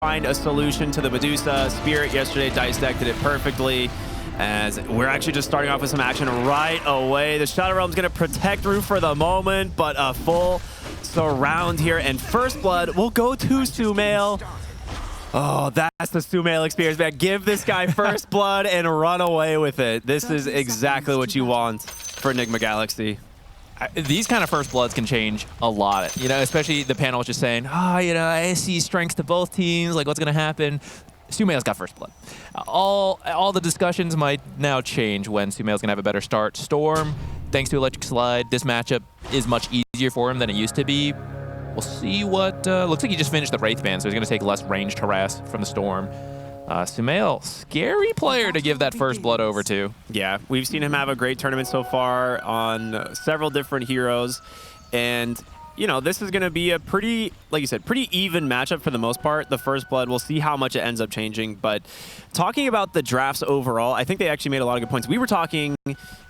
find a solution to the Medusa. Spirit yesterday dissected it perfectly, as we're actually just starting off with some action right away. The Shadow Realm's going to protect Roof for the moment, but a full surround here, and First Blood will go to Sumail. Oh, that's the Sumail experience, man. Give this guy First Blood and run away with it. This is exactly what you want for Ningma Galaxy. These kind of First Bloods can change a lot, you know, especially the panel was just saying, I see strengths to both teams, like what's going to happen. Sumail's got First Blood. All the discussions might now change when Sumail's going to have a better start. Storm, thanks to Electric Slide, this matchup is much easier for him than it used to be. We'll see what, looks like he just finished the Wraith Band, so he's going to take less ranged harass from the Storm. Sumail, scary player to give that First Blood over to. Yeah, we've seen him have a great tournament so far on several different heroes. And, you know, this is going to be a pretty, like you said, pretty even matchup for the most part. The First Blood, we'll see how much it ends up changing. But talking about the drafts overall, I think they actually made a lot of good points. We were talking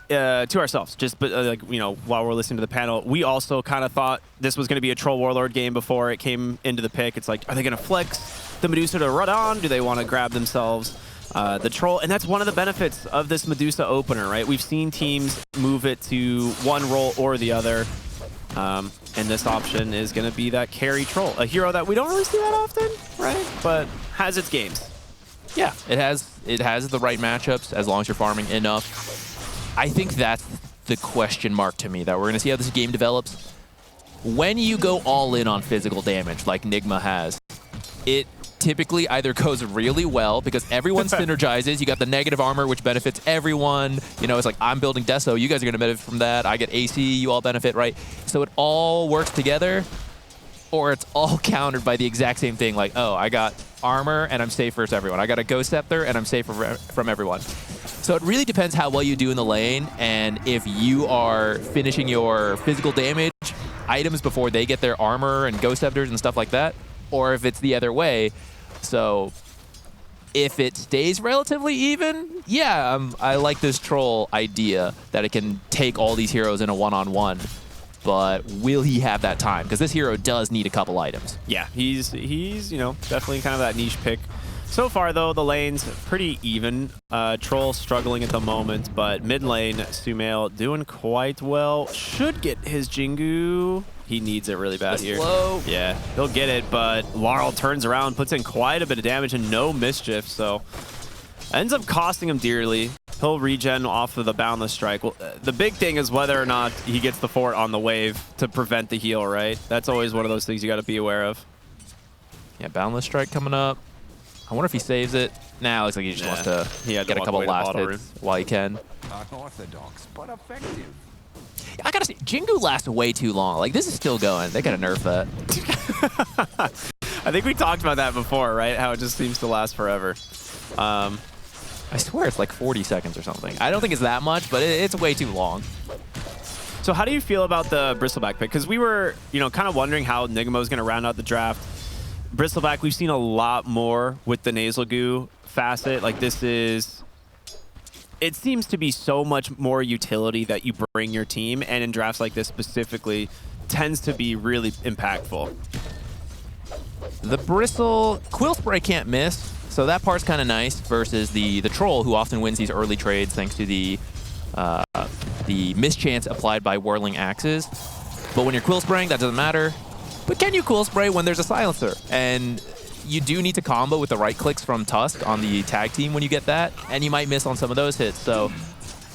to ourselves, just like, you know, while we're listening to the panel, we also kind of thought this was going to be a Troll Warlord game before it came into the pick. It's like, are they going to flex the Medusa to run on? Do they want to grab themselves the Troll? And that's one of the benefits of this Medusa opener, right? We've seen teams move it to one role or the other. And this option is going to be that carry Troll, a hero that we don't really see that often, right? But has its games. Yeah, it has the right matchups as long as you're farming enough. I think that's the question mark to me, that we're going to see how this game develops. When you go all in on physical damage, like Ningma has, it typically either goes really well because everyone synergizes. You got the negative armor, which benefits everyone. You know, it's like, I'm building Deso, you guys are going to benefit from that. I get AC, you all benefit, right? So it all works together, or it's all countered by the exact same thing, like, oh, I got armor and I'm safe versus everyone. I got a Ghost Scepter and I'm safe from everyone. So it really depends how well you do in the lane, and if you are finishing your physical damage items before they get their armor and Ghost Scepters and stuff like that, or if it's the other way. So if it stays relatively even, yeah, I like this Troll idea that it can take all these heroes in a one-on-one. But will he have that time? Because this hero does need a couple items. Yeah, he's you know, definitely kind of that niche pick. So far, though, the lane's pretty even. Troll struggling at the moment, but mid lane, Sumail doing quite well. Should get his Jingu. He needs it really bad here. Slow. Yeah, he'll get it, but Laurel turns around, puts in quite a bit of damage and no mischief, so ends up costing him dearly. He'll regen off of the Boundless Strike. Well, the big thing is whether or not he gets the fort on the wave to prevent the heal, right? That's always one of those things you got to be aware of. Yeah, Boundless Strike coming up. I wonder if he saves it. Nah, looks like he just wants to get a couple last hits while he can. Unorthodox, but effective. I gotta say, Jingu lasts way too long. Like, this is still going. They gotta nerf that. I think we talked about that before, right? How it just seems to last forever. I swear it's like 40 seconds or something. I don't think it's that much, but it's way too long. So how do you feel about the Bristleback pick? Because we were, you know, kind of wondering how Ningma was going to round out the draft. Bristleback, we've seen a lot more with the Nasal Goo facet. Like, this is... It seems to be so much more utility that you bring your team, and in drafts like this specifically, tends to be really impactful. The Bristle... Quill Spray can't miss, so that part's kind of nice, versus the Troll, who often wins these early trades thanks to the mischance applied by Whirling Axes. But when you're Quill Spraying, that doesn't matter. But can you Quill Spray when there's a Silencer? And you do need to combo with the right clicks from Tusk on the tag team when you get that, and you might miss on some of those hits. So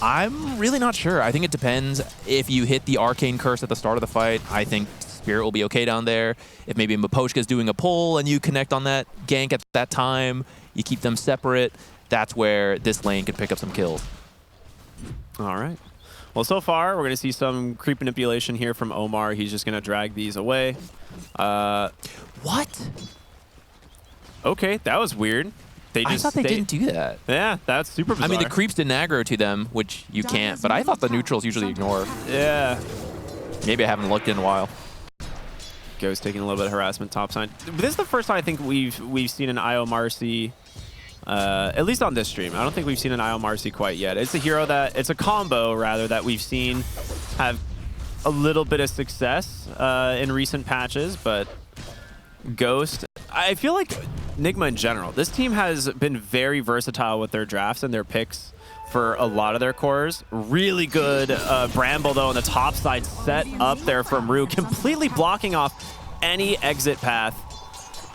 I'm really not sure. I think it depends. If you hit the Arcane Curse at the start of the fight, I think Spirit will be okay down there. If maybe Miposhka's doing a pull and you connect on that gank at that time, you keep them separate, that's where this lane could pick up some kills. All right. Well, so far, we're going to see some creep manipulation here from Omar. He's just going to drag these away. What? Okay, that was weird. I thought they didn't do that. Yeah, that's super bizarre. I mean, the creeps didn't aggro to them, which you can't, but I thought the neutrals usually ignore. Yeah. Maybe I haven't looked in a while. Ghost taking a little bit of harassment topside. This is the first time I think we've seen an IO Marcy, at least on this stream. I don't think we've seen an IO Marcy quite yet. It's a hero that, it's a combo rather, that we've seen have a little bit of success in recent patches, but Ghost, I feel like Ningma in general. This team has been very versatile with their drafts and their picks for a lot of their cores. Really good Bramble, though, on the top side, set up there from Rue, completely blocking off any exit path.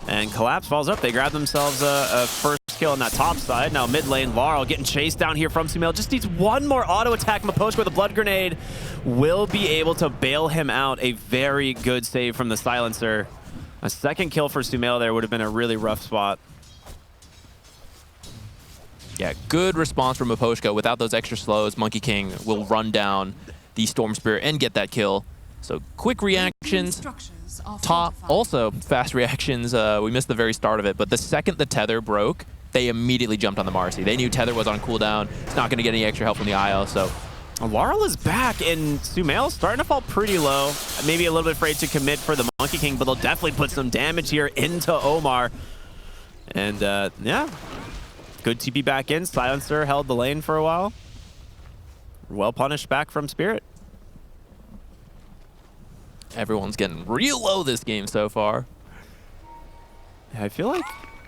And Collapse falls up. They grab themselves a first kill on that top side. Now mid lane, Laurel getting chased down here from Sumail. Just needs one more auto attack. Miposhka with a blood grenade will be able to bail him out. A very good save from the silencer. A second kill for Sumail there would have been a really rough spot. Yeah, good response from Miposhka. Without those extra slows, Monkey King will run down the Storm Spirit and get that kill. So quick reactions. Top, also fast reactions. We missed the very start of it, but the second the tether broke, they immediately jumped on the Marcy. They knew tether was on cooldown. It's not going to get any extra help from the IO, so... Laurel is back, and Sumail's starting to fall pretty low. Maybe a little bit afraid to commit for the Monkey King, but they'll definitely put some damage here into Omar. And, yeah. Good TP back in. Silencer held the lane for a while. Well punished back from Spirit. Everyone's getting real low this game so far. Yeah, I feel like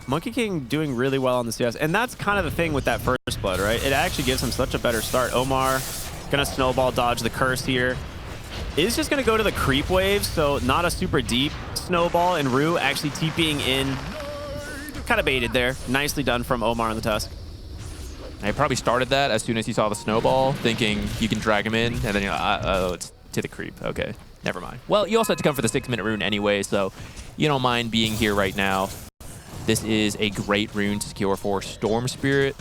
Monkey King doing really well on the CS, and that's kind of the thing with that first blood, right? It actually gives him such a better start. Omar gonna snowball dodge the curse here. Is just gonna go to the creep wave, so not a super deep snowball, and Rue actually TPing in. Kind of baited there. Nicely done from Omar on the Tusk. I probably started that as soon as he saw the snowball, thinking you can drag him in, and then you're like, oh, it's to the creep. Okay, never mind. Well, you also had to come for the 6-minute rune anyway, so you don't mind being here right now. This is a great rune to secure for Storm Spirit.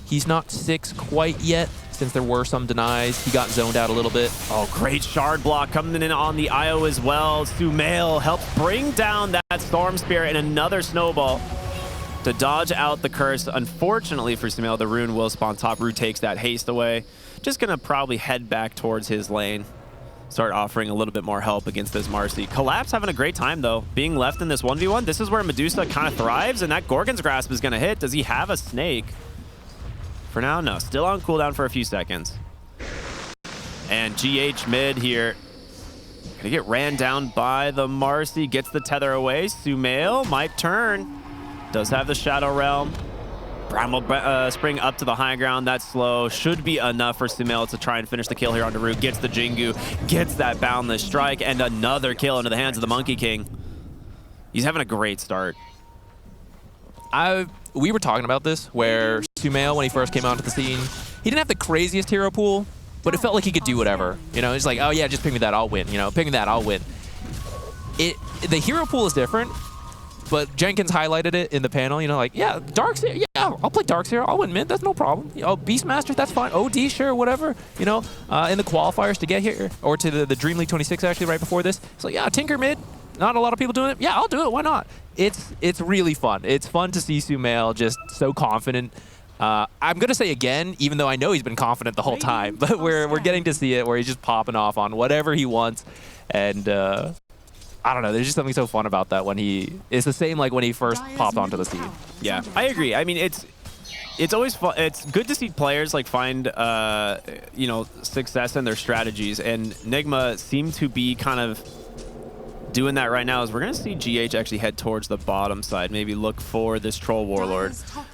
He's not 6 quite yet, since there were some denies. He got zoned out a little bit. Oh, great shard block coming in on the IO as well. Sumail helps bring down that Storm Spirit and another snowball to dodge out the curse. Unfortunately for Sumail, the rune will spawn top. Rue takes that haste away. Just gonna probably head back towards his lane. Start offering a little bit more help against this Marcy. Collapse having a great time, though. Being left in this 1v1, this is where Medusa kind of thrives, and that Gorgon's Grasp is gonna hit. Does he have a snake? For now, no. Still on cooldown for a few seconds. And GH mid here. Gonna get ran down by the Marcy. Gets the tether away. Sumail might turn. Does have the Shadow Realm. Bramble spring up to the high ground. That's slow. Should be enough for Sumail to try and finish the kill here on Rue. Gets the Jingu. Gets that Boundless Strike. And another kill into the hands of the Monkey King. He's having a great start. We were talking about this, where Sumail, when he first came onto the scene, he didn't have the craziest hero pool, but it felt like he could do whatever. You know, he's like, oh yeah, just pick me that, I'll win. You know, pick me that, I'll win. The hero pool is different, but Jenkins highlighted it in the panel. You know, like, yeah, Darkseer, yeah, I'll play Darkseer, I'll win mid, that's no problem. You know, Beastmaster, that's fine. OD, sure, whatever. You know, in the qualifiers to get here, or to the Dream League 26 actually right before this, it's like, yeah, Tinker mid. Not a lot of people doing it. Yeah, I'll do it. Why not? It's really fun. It's fun to see Sumail just so confident. I'm gonna say again, even though I know he's been confident the whole time, but we're getting to see it where he's just popping off on whatever he wants, and I don't know. There's just something so fun about that when it's the same like when he first popped onto the scene. Yeah, I agree. I mean, it's always fun. It's good to see players like find you know, success in their strategies, and Ningma seemed to be kind of doing that right now. As we're going to see GH actually head towards the bottom side, maybe look for this Troll Warlord.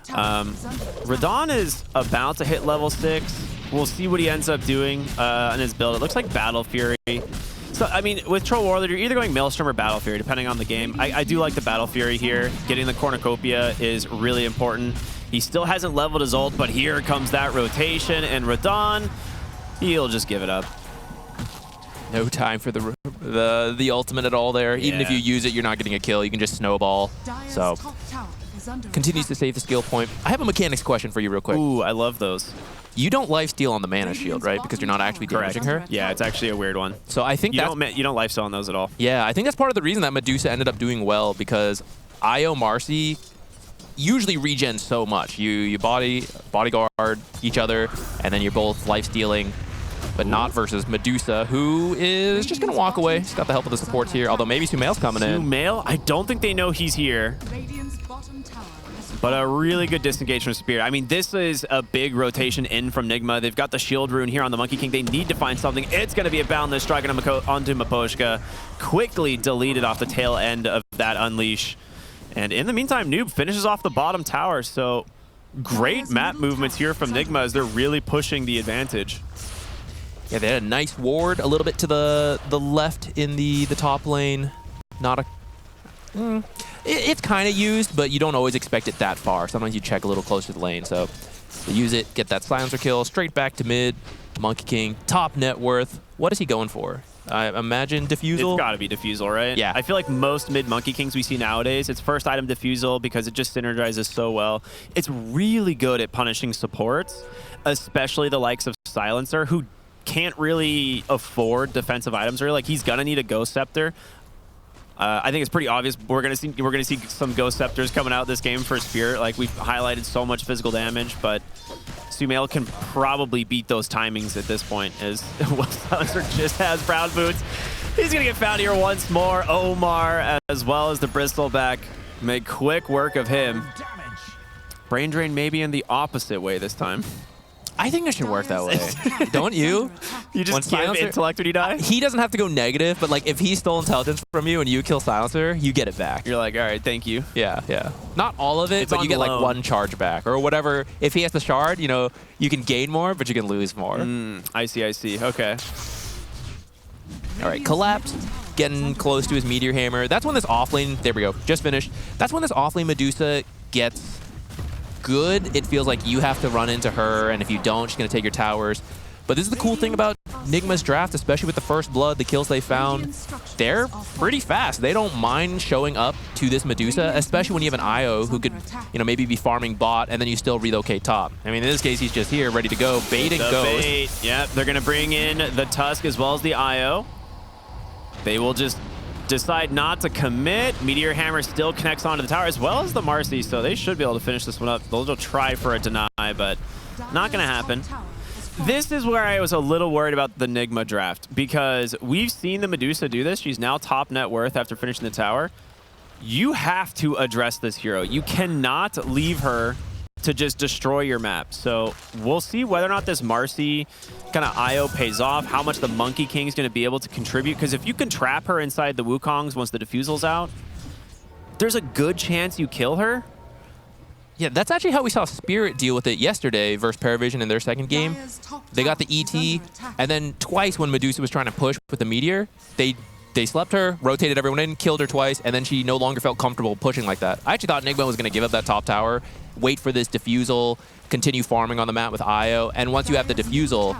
Radon is about to hit level 6. We'll see what he ends up doing in his build. It looks like Battle Fury. So, I mean, with Troll Warlord, you're either going Maelstrom or Battle Fury, depending on the game. I do like the Battle Fury here. Getting the Cornucopia is really important. He still hasn't leveled his ult, but here comes that rotation, and Radon, he'll just give it up. No time for the ultimate at all there. Even if you use it, you're not getting a kill. You can just snowball. So continues to save the skill point. I have a mechanics question for you real quick. Ooh, I love those. You don't lifesteal on the mana shield, right? Because you're not actually damaging her? Yeah, it's actually a weird one. So I think you don't lifesteal on those at all. Yeah, I think that's part of the reason that Medusa ended up doing well, because IO Marcy usually regen so much. You bodyguard each other, and then you're both lifestealing. But not versus Medusa, who is just going to walk away. She's got the help of the supports here, although maybe Sumail's coming in. Sumail? I don't think they know he's here. But a really good disengage from Spirit. I mean, this is a big rotation in from Ningma. They've got the shield rune here on the Monkey King. They need to find something. It's going to be a Boundless Strike onto Miposhka. Quickly deleted off the tail end of that unleash. And in the meantime, Noob finishes off the bottom tower, so great map movements here from Ningma as they're really pushing the advantage. Yeah, they had a nice ward a little bit to the left in the top lane. Not a... it's kind of used, but you don't always expect it that far. Sometimes you check a little closer to the lane, so they use it, get that silencer kill, straight back to mid. Monkey King, top net worth. What is he going for? I imagine Diffusal? It's got to be Diffusal, right? Yeah. I feel like most mid Monkey Kings we see nowadays, it's first item Diffusal because it just synergizes so well. It's really good at punishing supports, especially the likes of Silencer, who can't really afford defensive items. Or like he's gonna need a Ghost Scepter. I think it's pretty obvious we're gonna see some Ghost Scepters coming out this game for Spirit. Like we've highlighted so much physical damage, but Sumail can probably beat those timings at this point as well. Silencer just has brown boots. He's gonna get found here once more. Omar as well as the Bristleback make quick work of him. Brain Drain maybe in the opposite way this time. I think it should work that way. Don't you? You just give intellect when you die? He doesn't have to go negative, but like if he stole intelligence from you and you kill Silencer, you get it back. You're like, all right, thank you. Yeah, yeah. Not all of it, It's but on you get like loan. one charge back or whatever. If he has the shard, you know, you can gain more, but you can lose more. I see, I see. Okay. All right, Collapse, getting close to his Meteor Hammer. That's when this offlane, there we go, just finished. That's when this offlane Medusa gets good. It feels like you have to run into her, and if you don't, she's going to take your towers. But this is the cool thing about Nigma's draft, especially with the first blood, the kills they found. They're pretty fast. They don't mind showing up to this Medusa, especially when you have an IO who could, you know, maybe be farming bot, and then you still relocate top. I mean, in this case, he's just here, ready to go, baiting Ghost. Bait. Yep, they're going to bring in the Tusk as well as the IO. They will just decide not to commit. Meteor Hammer still connects onto the tower as well as the Marcy, so they should be able to finish this one up. They'll try for a deny, but not going to happen. This is where I was a little worried about the Ningma draft because we've seen the Medusa do this. She's now top net worth after finishing the tower. You have to address this hero. You cannot leave her to just destroy your map. So we'll see whether or not this Marcy kind of IO pays off, how much the Monkey King is going to be able to contribute. Because if you can trap her inside the Wukongs once the Diffusal's out, there's a good chance you kill her. Yeah, that's actually how we saw Spirit deal with it yesterday versus Paravision in their second game. They got the ET, and then twice when Medusa was trying to push with the Meteor, they slept her, rotated everyone in, killed her twice, and then she no longer felt comfortable pushing like that. I actually thought Ningma was going to give up that top tower, wait for this Diffusal, continue farming on the map with IO, and once you have the Diffusal,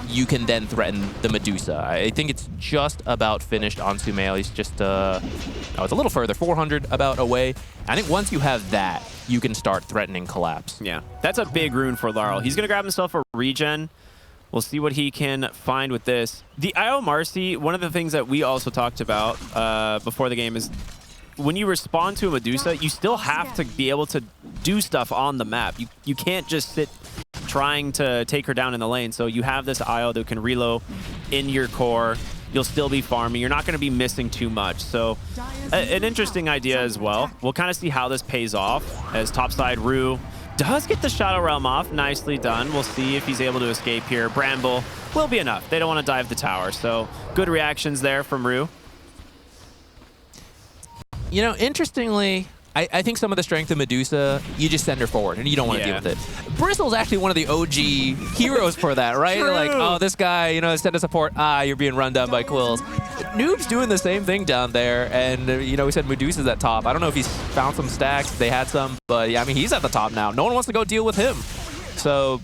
you can then threaten the Medusa. I think it's just about finished on Sumail. He's just, oh, it's a little further, 400 about away. I think once you have that, you can start threatening Collapse. Yeah, that's a big rune for Laurel. He's going to grab himself a regen. We'll see what he can find with this. The IO Marcy, one of the things that we also talked about before the game is when you respond to a Medusa, you still have to be able to do stuff on the map. You can't just sit trying to take her down in the lane. So you have this IO that can reload in your core. You'll still be farming. You're not going to be missing too much. So an interesting idea as well. We'll kind of see how this pays off as topside Rue does get the Shadow Realm off. Nicely done. We'll see if he's able to escape here. Bramble will be enough. They don't want to dive the tower. So good reactions there from Rue. You know, interestingly, I think some of the strength of Medusa, you just send her forward and you don't want to deal with it. Bristle's actually one of the OG heroes for that, right? True. Like, oh, this guy, you know, instead of support, you're being run down by Quills. Noob's doing the same thing down there, and, you know, we said Medusa's at top. I don't know if he's found some stacks. They had some, but, yeah, I mean, he's at the top now. No one wants to go deal with him. So,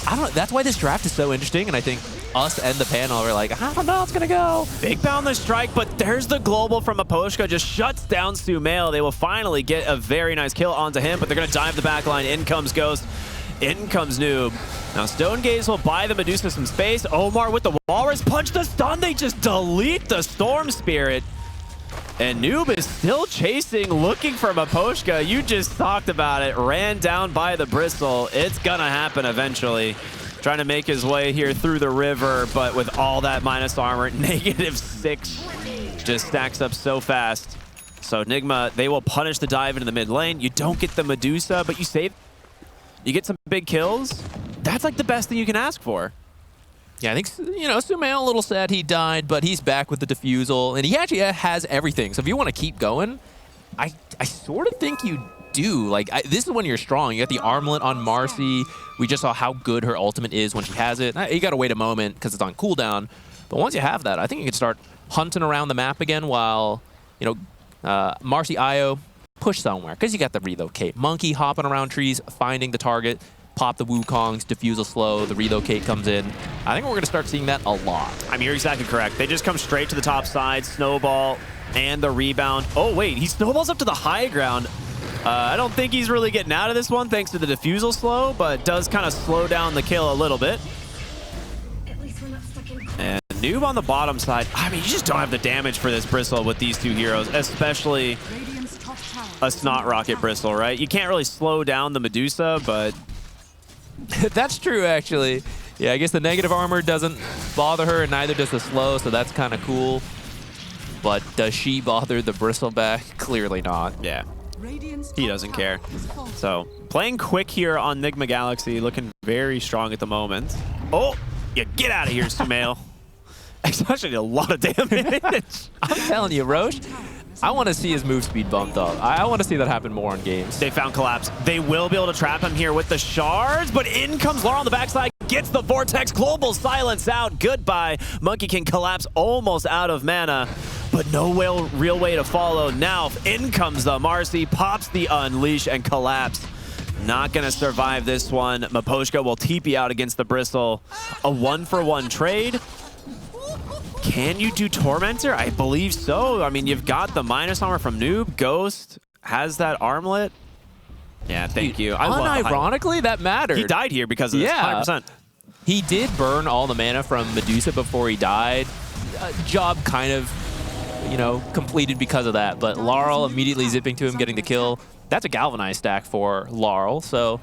I don't know. That's why this draft is so interesting, and I think us and the panel are like, I don't know how it's going to go. Big boundless strike, but there's the global from Aposhka. Just shuts down Sumail. They will finally get a very nice kill onto him, but they're going to dive the back line. In comes Ghost. In comes Noob. Now Stone Gaze will buy the Medusa some space. Omar with the Walrus punch, the stun. They just delete the Storm Spirit. And Noob is still chasing, looking for Maposhka. You just talked about it. Ran down by the Bristle. It's going to happen eventually. Trying to make his way here through the river, but with all that minus armor, -6 just stacks up so fast. So Ningma, they will punish the dive into the mid lane. You don't get the Medusa, but you save. You get some big kills. That's like the best thing you can ask for. Yeah, I think, you know, Sumail a little sad he died, but he's back with the Diffusal, and he actually has everything. So if you want to keep going, I sort of think you do. Like, this is when you're strong. You got the armlet on Marcy. We just saw how good her ultimate is when she has it. You got to wait a moment because it's on cooldown. But once you have that, I think you can start hunting around the map again while, you know, Marcy IO push somewhere because you got the relocate. Monkey hopping around trees, finding the target, pop the Wukongs, defuse a slow, the relocate comes in. I think we're going to start seeing that a lot. I mean, you're exactly correct. They just come straight to the top side, snowball, and the rebound. Oh, wait, he snowballs up to the high ground. I don't think he's really getting out of this one thanks to the defusal slow, but does kind of slow down the kill a little bit. And Noob on the bottom side. I mean, you just don't have the damage for this Bristle with these two heroes, especially a Snot Rocket Bristle, right? You can't really slow down the Medusa, but... That's true, actually. Yeah, I guess the negative armor doesn't bother her, and neither does the slow, so that's kind of cool. But does she bother the Bristleback? Clearly not. Yeah. He doesn't care. So, playing quick here on Ningma Galaxy, looking very strong at the moment. Oh, yeah, get out of here, Sumail. It's actually a lot of damage. I'm telling you, Roche, I want to see his move speed bumped up. I want to see that happen more in games. They found Collapse. They will be able to trap him here with the shards, but in comes Laura on the backside, gets the Vortex, Global Silence out. Goodbye. Monkey King Collapse almost out of mana, but no real way to follow. Now, in comes the Marcy, pops the Unleash, and Collapse. Not going to survive this one. Miposhka will TP out against the Bristle. A 1-for-1 trade. Can you do Tormentor? I believe so. I mean, you've got the minus armor from Noob. Ghost has that armlet. Yeah, thank you. Unironically, that mattered. He died here because of this, 100%. He did burn all the mana from Medusa before he died. Job kind of, you know, completed because of that. But Laurel immediately zipping to him, getting the kill. That's a galvanized stack for Laurel. So,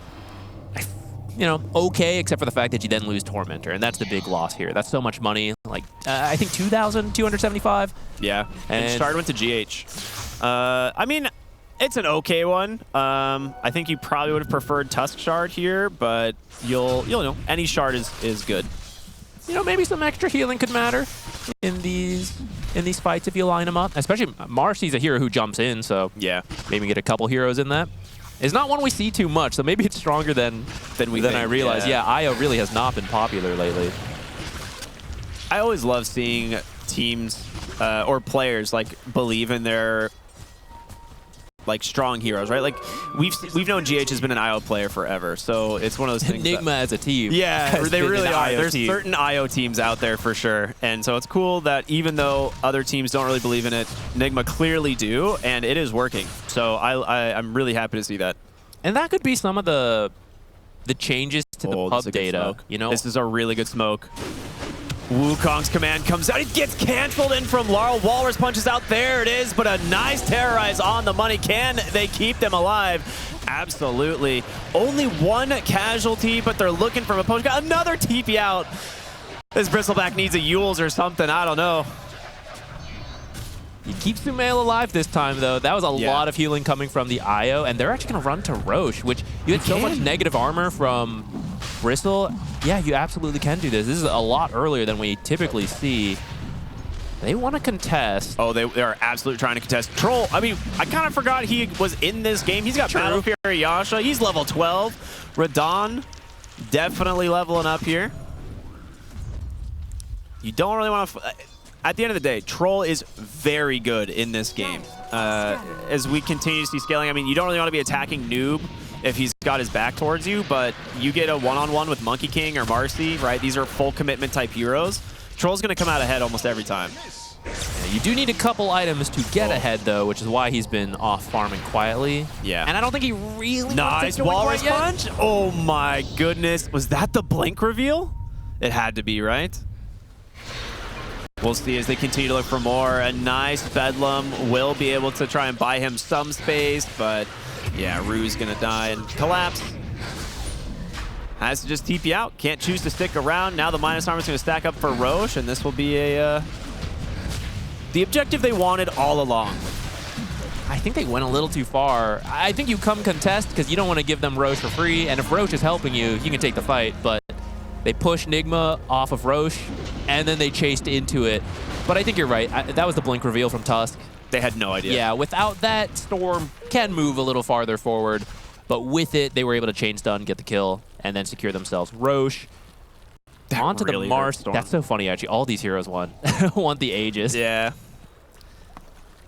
you know, okay, except for the fact that you then lose Tormentor, and that's the big loss here. That's so much money. Like, I think 2,275. Yeah, and Shard went to GH. I mean, it's an okay one. I think you probably would have preferred Tusk Shard here, but you'll know, any Shard is good. You know, maybe some extra healing could matter in these fights if you line them up. Especially Marcy's a hero who jumps in, so yeah, maybe get a couple heroes in that. It's not one we see too much, so maybe it's stronger than I realized. Yeah, Io really has not been popular lately. I always love seeing teams or players like believe in their like strong heroes, right? Like we've known GH has been an IO player forever, so it's one of those things. Ningma as a team. Yeah, they really are. There's team. certain IO teams out there for sure, and so it's cool that even though other teams don't really believe in it, Ningma clearly do, and it is working. So I'm really happy to see that. And that could be some of the changes to the pub data. You know, this is a really good smoke. Wukong's command comes out. It gets canceled in from Laurel. Walrus punches out. There it is, but a nice terrorize on the money. Can they keep them alive? Absolutely. Only one casualty, but they're looking for Miposhka. Another TP out. This Bristleback needs a Yules or something. I don't know. He keeps Sumail alive this time, though. That was a lot of healing coming from the IO, and they're actually going to run to Roche, which you had so much negative armor from Bristle. Yeah, you absolutely can do this. This is a lot earlier than we typically see. They want to contest. Oh, they are absolutely trying to contest. Troll, I mean, I kind of forgot he was in this game. He's got Battle Fury Yasha. He's level 12. Radon definitely leveling up here. You don't really want to... At the end of the day, Troll is very good in this game. As we continue to see scaling, I mean, you don't really want to be attacking Noob if he's got his back towards you, but you get a one-on-one with Monkey King or Marcy, right? These are full commitment type heroes. Troll's going to come out ahead almost every time. Yeah, you do need a couple items to get ahead, though, which is why he's been off farming quietly. Yeah. And I don't think he really nice Walrus punch. Oh my goodness. Was that the blink reveal? It had to be, right? We'll see as they continue to look for more. A nice Bedlam will be able to try and buy him some space, but yeah, Rue's gonna die and Collapse. Has to just TP out. Can't choose to stick around. Now the minus armor is gonna stack up for Roche, and this will be a the objective they wanted all along. I think they went a little too far. I think you come contest because you don't want to give them Roche for free, and if Roche is helping you, you can take the fight, but they pushed Ningma off of Roche, and then they chased into it. But I think you're right. That was the blink reveal from Tusk. They had no idea. Yeah, without that, Storm can move a little farther forward. But with it, they were able to chain stun, get the kill, and then secure themselves. Roche onto really the Mars. hurt Storm. That's so funny, actually. All these heroes want the Aegis. Yeah.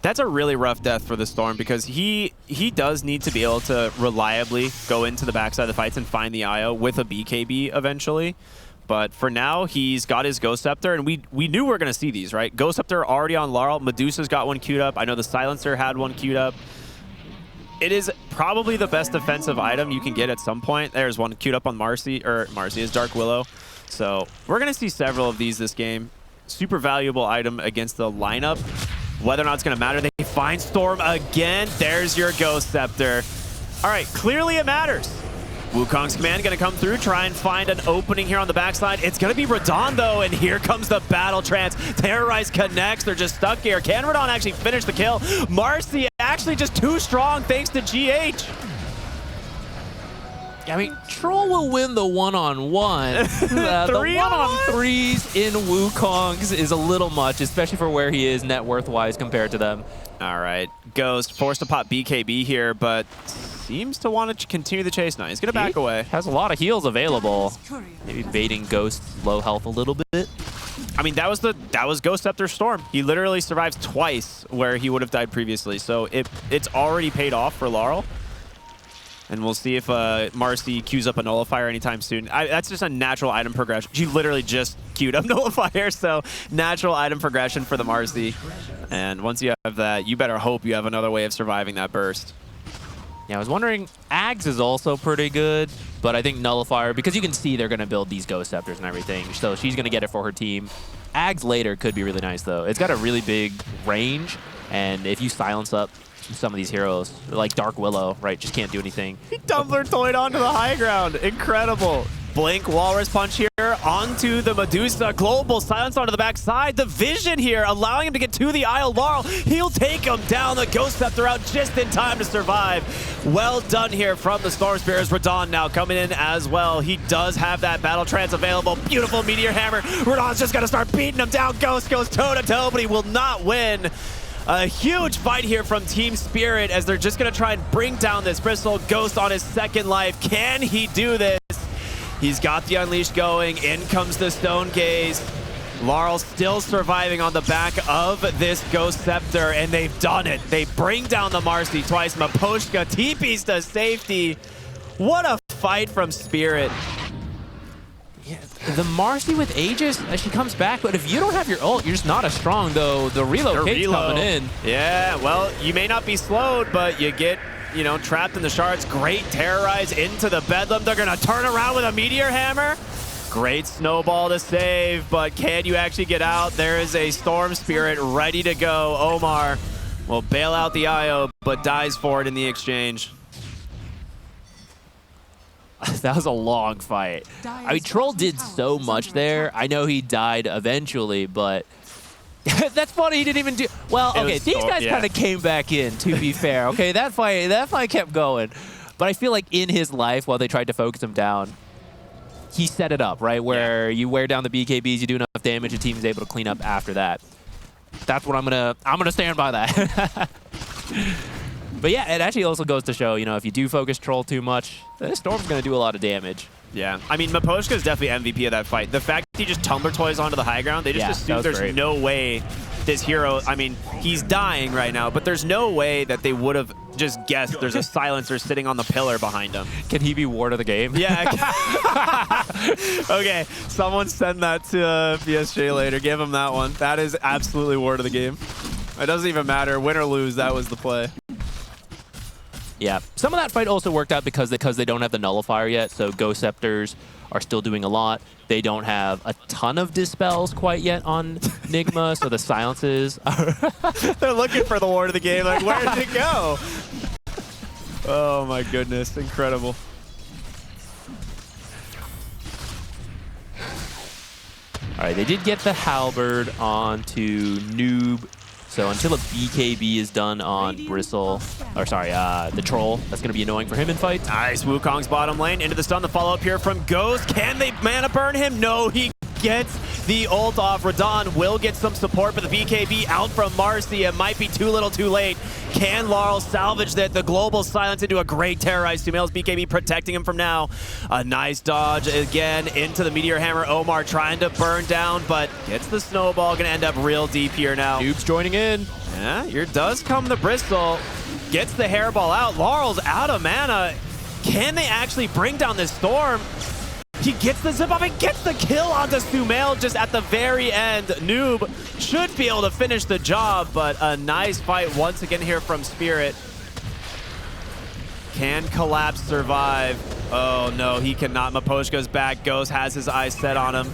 That's a really rough death for the Storm because he does need to be able to reliably go into the backside of the fights and find the IO with a BKB eventually. But for now, he's got his Ghost Scepter, and we knew we were going to see these, right? Ghost Scepter already on Laurel. Medusa's got one queued up. I know the Silencer had one queued up. It is probably the best defensive item you can get at some point. There's one queued up on Marcy is Dark Willow. So we're going to see several of these this game. Super valuable item against the lineup. Whether or not it's going to matter, they find Storm again. There's your Ghost Scepter. All right, clearly it matters. Wukong's command going to come through, try and find an opening here on the backside. It's going to be Radon, though, and here comes the Battle Trance. Terrorize connects. They're just stuck here. Can Radon actually finish the kill? Marcy actually just too strong thanks to GH. I mean, Troll will win the one-on-one. The one-on-threes in Wukong's is a little much, especially for where he is net worth-wise compared to them. All right, Ghost forced to pop BKB here, but seems to want to continue the chase now. He's going to back away. Has a lot of heals available. Maybe baiting Ghost's low health a little bit. I mean, that was Ghost Scepter Storm. He literally survives twice where he would have died previously, so it's already paid off for Laurel. And we'll see if Marcy queues up a Nullifier anytime soon. That's just a natural item progression. She literally just queued up Nullifier, so natural item progression for the Marcy. And once you have that, you better hope you have another way of surviving that burst. Yeah, I was wondering, Ags is also pretty good, but I think Nullifier, because you can see they're going to build these Ghost Scepters and everything, so she's going to get it for her team. Ags later could be really nice, though. It's got a really big range, and if you silence up some of these heroes, like Dark Willow, right, just can't do anything. He Tumbler toyed onto the high ground. Incredible. Blink, Walrus Punch here onto the Medusa. Global silence onto the backside. The vision here allowing him to get to the Isle. Laurel, he'll take him down. The Ghost Scepter out just in time to survive. Well done here from the Storm Spears. Radon now coming in as well. He does have that Battle Trance available. Beautiful Meteor Hammer. Radon's just going to start beating him down. Ghost goes toe-to-toe, but he will not win. A huge fight here from Team Spirit as they're just going to try and bring down this Bristol. Ghost on his second life. Can he do this? He's got the Unleash going. In comes the Stone Gaze. Laurel still surviving on the back of this Ghost Scepter, and they've done it. They bring down the Marcy twice. Maposhka TPs to safety. What a fight from Spirit. Yeah, the Marcy with Aegis, she comes back, but if you don't have your ult, you're just not as strong, though. The relocate's coming in. Yeah, well, you may not be slowed, but you get, you know, trapped in the shards. Great Terrorize into the Bedlam. They're going to turn around with a Meteor Hammer. Great snowball to save, but can you actually get out? There is a Storm Spirit ready to go. Omar will bail out the IO, but dies for it in the exchange. That was a long fight. I mean, Troll did so much there. I know he died eventually, but that's funny. He didn't even do well. Okay, these guys kind of came back in. To be fair, okay, that fight kept going. But I feel like in his life, while they tried to focus him down, he set it up right where you wear down the BKBs, you do enough damage, the team is able to clean up after that. That's what I'm gonna stand by that. But yeah, it actually also goes to show, you know, if you do focus Troll too much, the Storm's going to do a lot of damage. Yeah, I mean, Maposhka is definitely MVP of that fight. The fact that he just Tumbler toys onto the high ground, they just assume there's no way this hero, I mean, he's dying right now, but there's no way that they would have just guessed there's a silencer sitting on the pillar behind him. Can he be ward of the game? Yeah. Okay, someone send that to BSJ later. Give him that one. That is absolutely ward of the game. It doesn't even matter. Win or lose, that was the play. Yeah, some of that fight also worked out because they don't have the Nullifier yet, so Ghost Scepters are still doing a lot. They don't have a ton of Dispels quite yet on Ningma, so the silences are... They're looking for the ward of the game, like, where did it go? Oh my goodness, incredible. All right, they did get the Halberd onto Noob. So until a BKB is done on Bristle, or sorry, the Troll, that's going to be annoying for him in fights. Nice, Wukong's bottom lane into the stun. The follow-up here from Ghost. Can they mana burn him? No, he gets the ult off. Radon will get some support, but the BKB out from Marcy. It might be too little too late. Can Laurel salvage that? The global silence into a great terrorized Sumail's BKB protecting him from now. A nice dodge again into the Meteor Hammer. Omar trying to burn down, but gets the snowball. Gonna end up real deep here now. Noob's joining in. Yeah, here does come the Bristol. Gets the hairball out. Laurel's out of mana. Can they actually bring down this storm? He gets the zip off and gets the kill onto Sumail just at the very end. Noob should be able to finish the job, but a nice fight once again here from Spirit. Can Collapse survive? Oh no, he cannot. Maposhka's back goes, has his eyes set on him.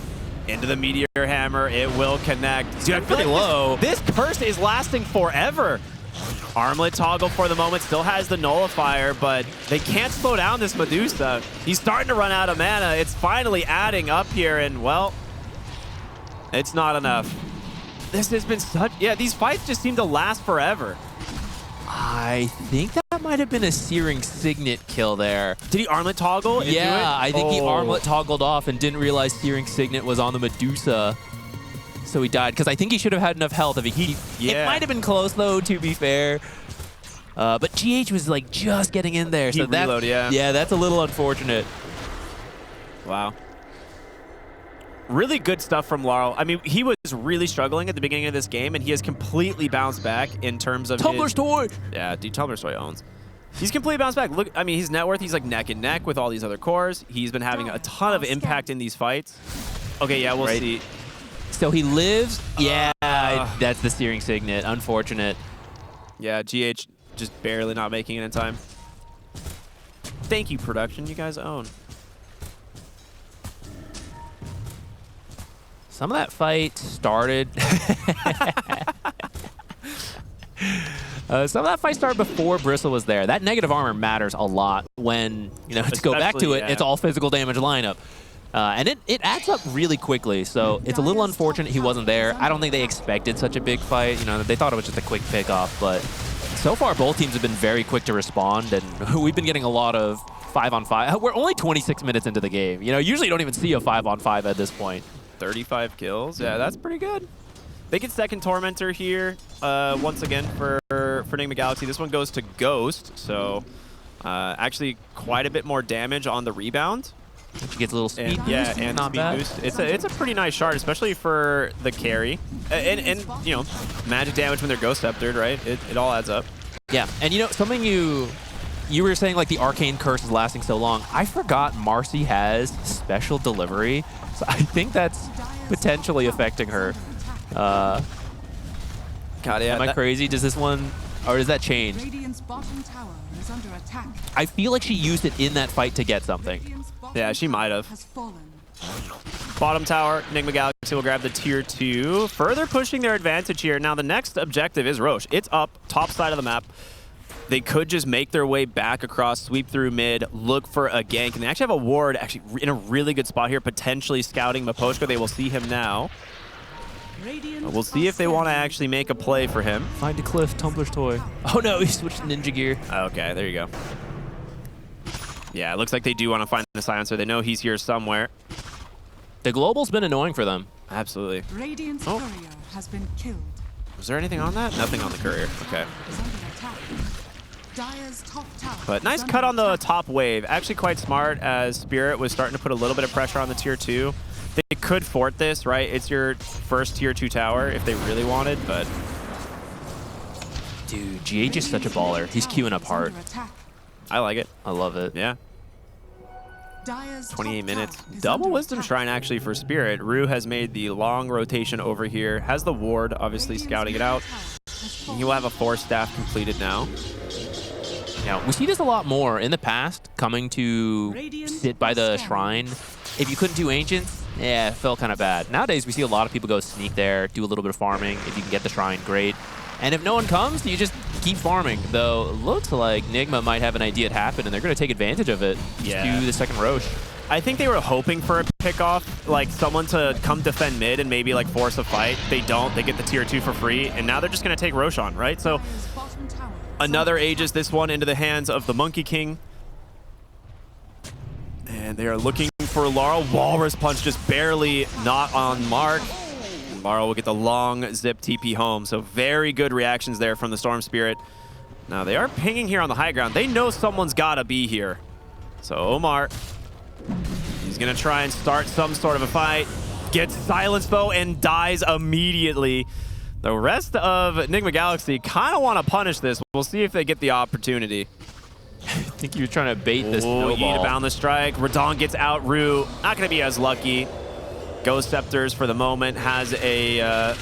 Into the Meteor Hammer, it will connect. Dude, I'm pretty low. This curse is lasting forever. Armlet toggle for the moment, still has the nullifier, but they can't slow down this Medusa. He's starting to run out of mana. It's finally adding up here, and well, it's not enough. This has been such, yeah, these fights just seem to last forever. I think that might have been a Searing Signet kill there. Did he Armlet toggle? Yeah, I think he Armlet toggled off and didn't realize Searing Signet was on the Medusa. So he died, because I think he should have had enough health. If he It might have been close, though, to be fair. But GH was, like, just getting in there. So that, reload, yeah. Yeah, that's a little unfortunate. Wow. Really good stuff from Laurel. I mean, he was really struggling at the beginning of this game, and he has completely bounced back in terms of Tumblr's Toy! Yeah, dude, Tumblr's Toy owns. He's completely bounced back. Look, I mean, his net worth, he's like neck and neck with all these other cores. He's been having a ton of impact in these fights. Okay, yeah, we'll see. So he lives. Yeah, that's the Searing Signet. Unfortunate. Yeah, GH just barely not making it in time. Thank you, production. You guys own. Some of that fight started. Some of that fight started before Bristle was there. That negative armor matters a lot when, you know, to go back to it, it's all physical damage lineup. And it adds up really quickly, so it's a little unfortunate he wasn't there. I don't think they expected such a big fight. You know, they thought it was just a quick pickoff, but so far both teams have been very quick to respond, and we've been getting a lot of 5-on-5. We're only 26 minutes into the game. You know, usually you don't even see a 5-on-5 at this point. 35 kills. Yeah, that's pretty good. They get second Tormentor here once again for Ningma Galaxy. This one goes to Ghost, so actually quite a bit more damage on the rebound. She gets a little speed boost. Yeah, and not speed bad. boost. It's a pretty nice shard, especially for the carry. And you know, magic damage when they're Ghost Sceptered, right? It all adds up. Yeah, and you know, something you were saying, like the Arcane Curse is lasting so long. I forgot Marcy has special delivery, so I think that's potentially affecting her. God, yeah. Am I crazy? Does this one, or does that change? Radiant's bottom tower is under attack. I feel like she used it in that fight to get something. Yeah, she might have. Has fallen. Bottom tower, Ningma Galaxy will grab the tier 2, further pushing their advantage here. Now the next objective is Roche. It's up, top side of the map. They could just make their way back across, sweep through mid, look for a gank, and they actually have a ward actually in a really good spot here, potentially scouting Maposhka. They will see him now. We'll see if they want to actually make a play for him. Find a cliff, Tumblr's Toy. Oh no, he switched to ninja gear. Okay, there you go. Yeah, it looks like they do want to find the silencer. They know he's here somewhere. The global's been annoying for them. Absolutely. Radiant's courier has been killed. Was there anything on that? Nothing on the courier. Okay. Is under attack. Dire's top tower. But nice cut on the top wave. Actually quite smart as Spirit was starting to put a little bit of pressure on the tier 2. They could fort this, right? It's your first tier 2 tower if they really wanted, but... Dude, GH is such a baller. He's queuing up hard. I like it. I love it. Yeah. 28 minutes. Double Wisdom Shrine actually for Spirit. Rue has made the long rotation over here. Has the ward, obviously scouting it out. He will have a 4 staff completed now. Yeah, we see this a lot more in the past, coming to sit by the shrine. If you couldn't do Ancients, yeah, it felt kind of bad. Nowadays, we see a lot of people go sneak there, do a little bit of farming. If you can get the shrine, great. And if no one comes, you just keep farming. Though it looks like Ningma might have an idea it happened, and they're going to take advantage of it. Yeah. Do the second Roche. I think they were hoping for a pickoff, like someone to come defend mid and maybe like force a fight. They don't. They get the tier 2 for free, and now they're just going to take Roche on, right? So another Aegis, this one into the hands of the Monkey King. And they are looking for Laurel. Walrus Punch just barely not on mark. Laurel will get the long zip TP home. So very good reactions there from the Storm Spirit. Now they are pinging here on the high ground. They know someone's got to be here. So Omar, he's going to try and start some sort of a fight. Gets silenced though and dies immediately. The rest of Ningma Galaxy kind of want to punish this. We'll see if they get the opportunity. I think you're trying to bait this You need to snowball. bound the strike. Radon gets out root. Not going to be as lucky. Ghost Scepters for the moment. Has a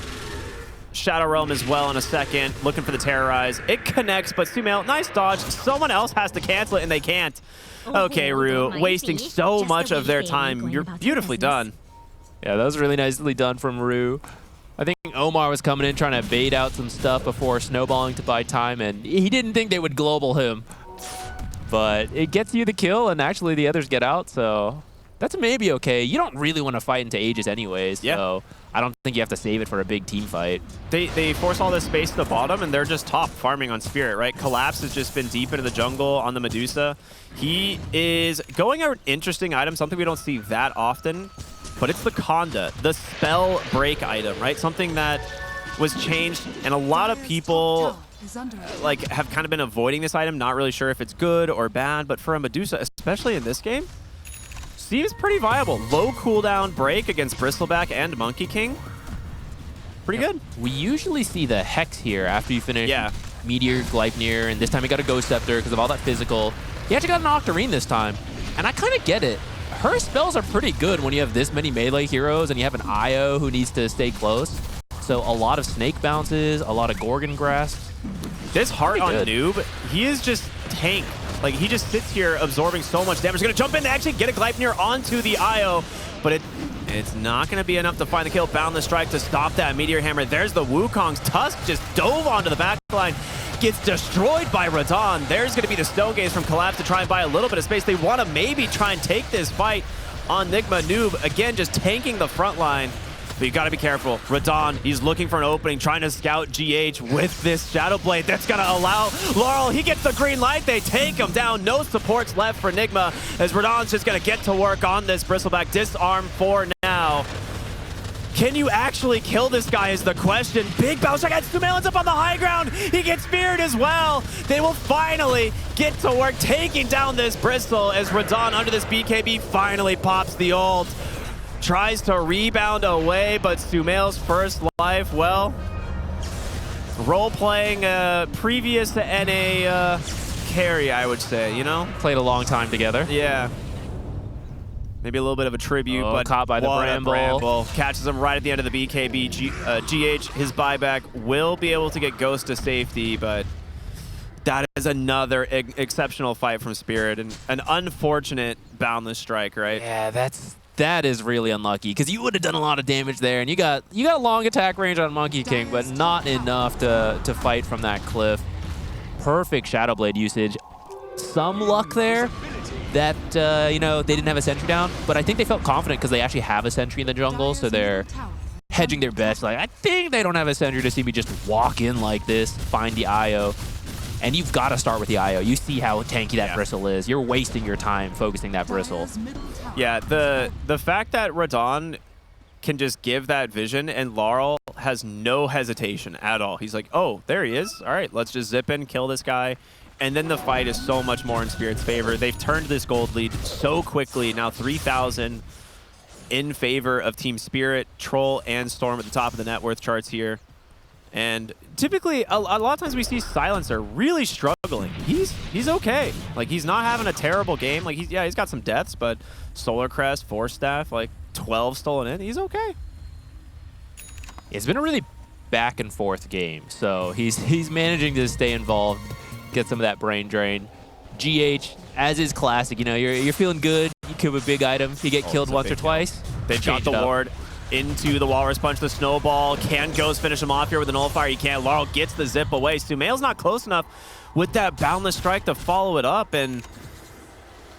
Shadow Realm as well in a second. Looking for the Terrorize. It connects, but Sumail, nice dodge. Someone else has to cancel it, and they can't. Okay, Rue, wasting so much of their time. You're beautifully done. Yeah, that was really nicely done from Rue. I think Omar was coming in trying to bait out some stuff before snowballing to buy time, and he didn't think they would global him. But it gets you the kill, and actually the others get out, so that's maybe okay. You don't really want to fight into Aegis anyways, so I don't think you have to save it for a big team fight. They force all this space to the bottom, and they're just top farming on Spirit, right? Collapse has just been deep into the jungle on the Medusa. He is going an interesting item, something we don't see that often, but it's the Conda, the spell break item, right? Something that was changed, and a lot of people like have kind of been avoiding this item, not really sure if it's good or bad, but for a Medusa, especially in this game, seems pretty viable. Low cooldown break against Bristleback and Monkey King. Pretty good. We usually see the Hex here after you finish Meteor, Gleipnir, and this time he got a Ghost Scepter because of all that physical. He actually got an Octarine this time, and I kind of get it. Her spells are pretty good when you have this many melee heroes and you have an IO who needs to stay close. So a lot of Snake bounces, a lot of Gorgon Grasp. This Heart on Noob, he is just tank. Like, he just sits here absorbing so much damage. He's going to jump in to actually get a Gleipnir onto the IO, but it's not going to be enough to find the kill. Bound the strike to stop that Meteor Hammer. There's the Wukong's Tusk just dove onto the back line. Gets destroyed by Radon. There's going to be the Stone Gaze from Collapse to try and buy a little bit of space. They want to maybe try and take this fight on Ningma. Noob, again, just tanking the front line. But you got to be careful. Radon, he's looking for an opening, trying to scout GH with this Shadow Blade. That's going to allow Laurel. He gets the green light. They take him down. No supports left for Ningma as Radon's just going to get to work on this Bristleback. Disarm for now. Can you actually kill this guy is the question. Big bounce strike. Sumail's up on the high ground. He gets speared as well. They will finally get to work taking down this Bristol as Radon under this BKB finally pops the ult. Tries to rebound away, but Sumail's first life, well, role-playing previous NA carry, I would say, you know? Played a long time together. Yeah. Maybe a little bit of a tribute, but caught by the Bramble. Catches him right at the end of the BKB. GH, his buyback, will be able to get Ghost to safety, but that is another exceptional fight from Spirit, and an unfortunate boundless strike, right? Yeah, that is really unlucky because you would have done a lot of damage there, and you got long attack range on Monkey King, but not enough to fight from that cliff. Perfect Shadow Blade usage. Some luck there that you know, they didn't have a sentry down, but I think they felt confident because they actually have a sentry in the jungle, so they're hedging their bets. Like, I think they don't have a sentry to see me just walk in like this, find the IO. And you've got to start with the IO. You see how tanky that Bristle is. You're wasting your time focusing that Bristle. Yeah, the fact that Radon can just give that vision and Laurel has no hesitation at all. He's like, oh, there he is. All right, let's just zip in, kill this guy. And then the fight is so much more in Spirit's favor. They've turned this gold lead so quickly. Now 3,000 in favor of Team Spirit, Troll, and Storm at the top of the net worth charts here. And typically, a lot of times we see Silencer really struggling. He's okay. Like, he's not having a terrible game. Like, he's got some deaths, but Solar Crest, Force Staff, like 12 stolen in. He's okay. It's been a really back and forth game, so he's managing to stay involved, get some of that brain drain. GH, as is classic, you know, you're feeling good. You kill a big item, you get killed once or twice. They've got the ward into the Walrus Punch, the Snowball. Can Ghost finish him off here with a Nullifier? He can't. Laurel gets the zip away. Sumail's not close enough with that Boundless Strike to follow it up, and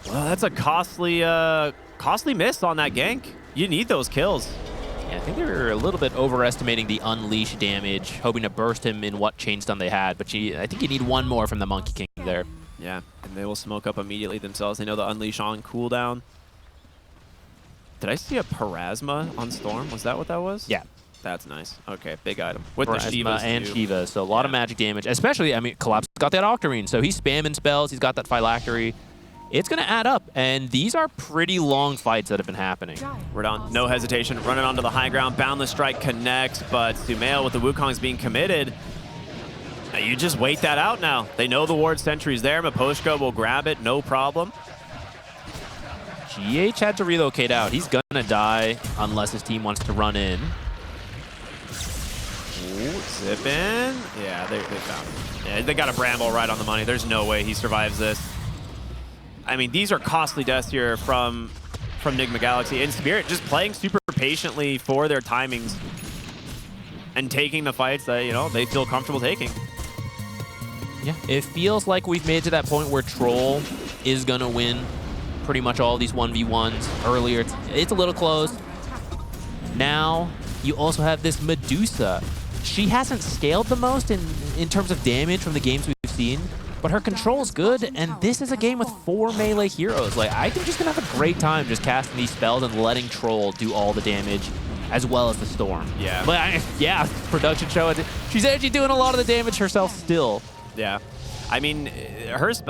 well, that's a costly miss on that gank. You need those kills. Yeah, I think they were a little bit overestimating the Unleash damage, hoping to burst him in what chain stun they had, but I think you need one more from the Monkey King there. Yeah, and they will smoke up immediately themselves. They know the Unleash on cooldown. Did I see a Parasma on Storm? Was that what that was? Yeah. That's nice. Okay, big item. With Parasma the Shivas and too. Shiva, so a lot of magic damage. Especially, I mean, Collapse got that Octarine, so he's spamming spells. He's got that Phylactery. It's going to add up, and these are pretty long fights that have been happening. Radon, no hesitation, running onto the high ground. Boundless Strike connects, but Sumail with the Wukongs being committed. You just wait that out now. They know the Ward Sentry's there. Miposhka will grab it, no problem. GH had to relocate out. He's going to die unless his team wants to run in. Ooh, zip in. Yeah, they found him. Yeah, they got a Bramble right on the money. There's no way he survives this. I mean, these are costly deaths here from Ningma Galaxy. And Spirit just playing super patiently for their timings and taking the fights that, you know, they feel comfortable taking. Yeah, it feels like we've made to that point where Troll is going to win pretty much all these 1v1s. Earlier, it's a little close. Now, you also have this Medusa. She hasn't scaled the most in terms of damage from the games we've seen, but her control's good, and this is a game with 4 melee heroes. Like, I think she's going to have a great time just casting these spells and letting Troll do all the damage, as well as the Storm. Yeah. But, yeah, production show, she's actually doing a lot of the damage herself still. Yeah. I mean,